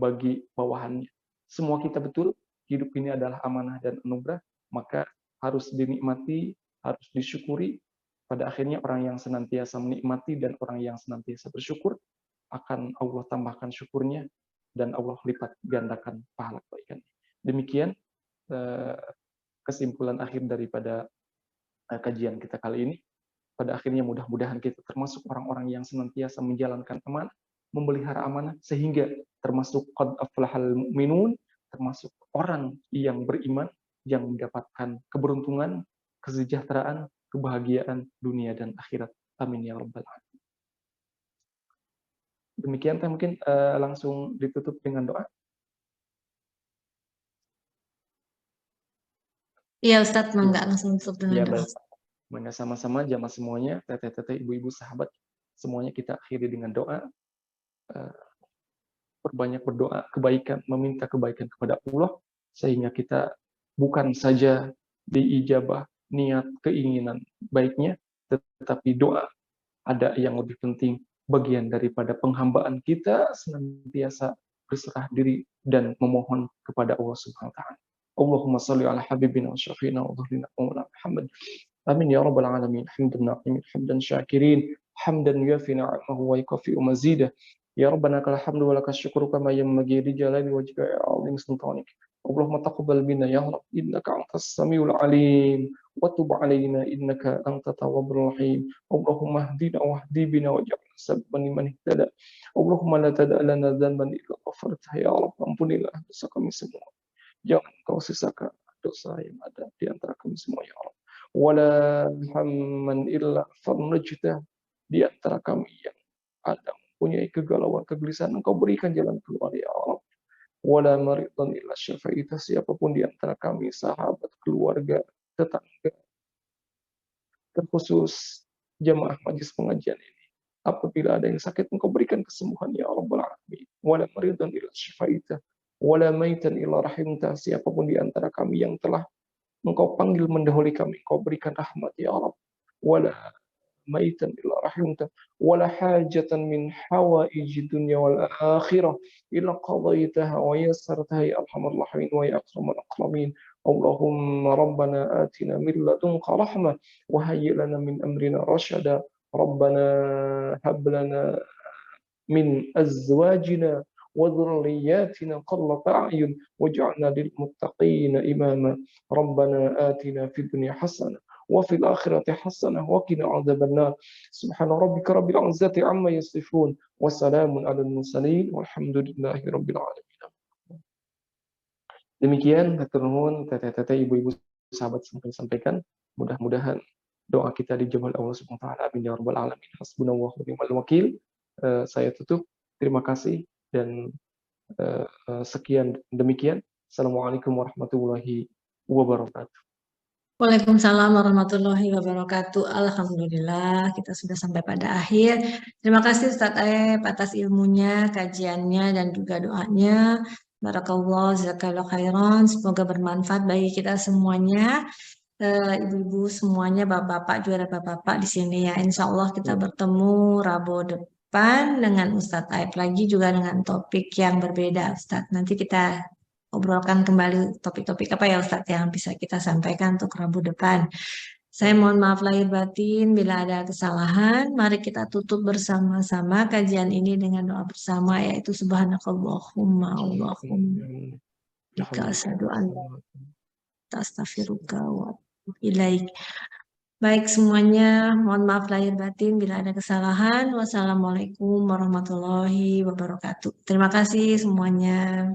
bagi bawahannya. Semua kita betul, hidup ini adalah amanah dan anugerah, maka harus dinikmati, harus disyukuri. Pada akhirnya orang yang senantiasa menikmati dan orang yang senantiasa bersyukur, akan Allah tambahkan syukurnya, dan Allah lipat gandakan pahala kebaikan. Demikian kesimpulan akhir daripada kajian kita kali ini. Pada akhirnya mudah-mudahan kita termasuk orang-orang yang senantiasa menjalankan amanah, memelihara amanah, sehingga termasuk qad aflahal mu'minun, termasuk orang yang beriman, yang mendapatkan keberuntungan, kesejahteraan, kebahagiaan dunia dan akhirat. Amin ya rabbal alamin. Demikian mungkin langsung ditutup dengan doa. Iya Ustadz, mangga langsung tutup dengan Ya doa. baik. Maka sama-sama jamaah semuanya, teteh-teteh, ibu-ibu, sahabat, semuanya kita akhiri dengan doa. Perbanyak berdoa kebaikan, meminta kebaikan kepada Allah, sehingga kita bukan saja diijabah niat keinginan baiknya, tetapi doa ada yang lebih penting, bagian daripada penghambaan kita senantiasa berserah diri dan memohon kepada Allah Subhanahu wa taala. Allahumma shalli ala habibina wa syafiina wa dhahrina Muhammad. Amin ya rabbal alamin. Hamdan na'imin, hamdan syakirin, hamdan yuafi ni'amahu wa yukafi'u mazidah. Ya rabbana lakal hamdu wa lakas syukru kama yanbaghi li jalali wajhika ya 'azim sultanik. Allahumma taqabbal minna ya Rabb, innaka antas samiul alim wa tub 'alaina innaka antat tawwabur rahim. Allahumma hdina wahdi bina waj'alna sabban liman ihtada. Allahumma la tada' lana dhanban illa ghafartahu ya Rabb. Ampunilah dosa kami semua. Jangan kau sisakan dosa yang ada di antara kami semua ya Allah. Wala hamman illa farnajta, di antara kami yang ada mempunyai kegalauan, kegelisahan, engkau berikan jalan keluar ya Allah. wala maridan illa syafaita. Siapapun di antara kami, sahabat, keluarga, tetangga, terkhusus jamaah majelis pengajian ini, apabila ada yang sakit, Engkau berikan kesembuhan ya Rabbal Alamin. Wala maridan illa syafaita, wala maitan illa rahimta. Siapapun di antara kami yang telah Engkau panggil mendahului kami, Engkau berikan rahmat ya Rabb. Wala maitan illa rahimta, wala hajatan min hawaiji dunya wal akhirah illa qadaitaha wa yassartaha ya arhamar rahimin wa ya akramal akramin. Allahumma rabbana atina min ladunka rahmah wa hayyi lana min amrina rasyada. Rabbana hab lana min azwajina wa dhurriyyatina qurrata a'yun waj'alna lil muttaqina imama. Rabbana atina fid dunya hasanah wa fil akhirati hasanah wa qina adzabannar. Subhana rabbika rabbil izzati amma yasifun wa salamun alal mursalin walhamdulillahi rabbil alamin. Demikian hatur nuhun teteh-teteh, ibu-ibu, sahabat sampaikan. Mudah-mudahan doa kita dijawab Allah Subhanahu wa taala. Amin ya rabbal alamin. Hasbunallahu wa ni'mal wakil. Saya tutup. Terima kasih dan sekian demikian. Assalamualaikum warahmatullahi wabarakatuh. Waalaikumsalam warahmatullahi wabarakatuh. Alhamdulillah kita sudah sampai pada akhir. Terima kasih Ustadz Aep atas ilmunya, kajiannya, dan juga doanya. Barakallah, jazakallahu khairan. Semoga bermanfaat bagi kita semuanya. Ibu-ibu semuanya, bapak-bapak juga ada bapak-bapak di sini ya. Insya Allah kita bertemu Rabu depan dengan Ustadz Aep lagi, juga dengan topik yang berbeda Ustadz. Nanti kita obrolkan kembali topik-topik apa ya Ustadz yang bisa kita sampaikan untuk Rabu depan. Saya mohon maaf lahir batin bila ada kesalahan. Mari kita tutup bersama-sama kajian ini dengan doa bersama, yaitu subhanakallahumma Allahumma bika asyhadu an la ilaha illa anta astaghfiruka wa atubu ilaik. Baik semuanya, mohon maaf lahir batin bila ada kesalahan. Wassalamualaikum warahmatullahi wabarakatuh. Terima kasih semuanya.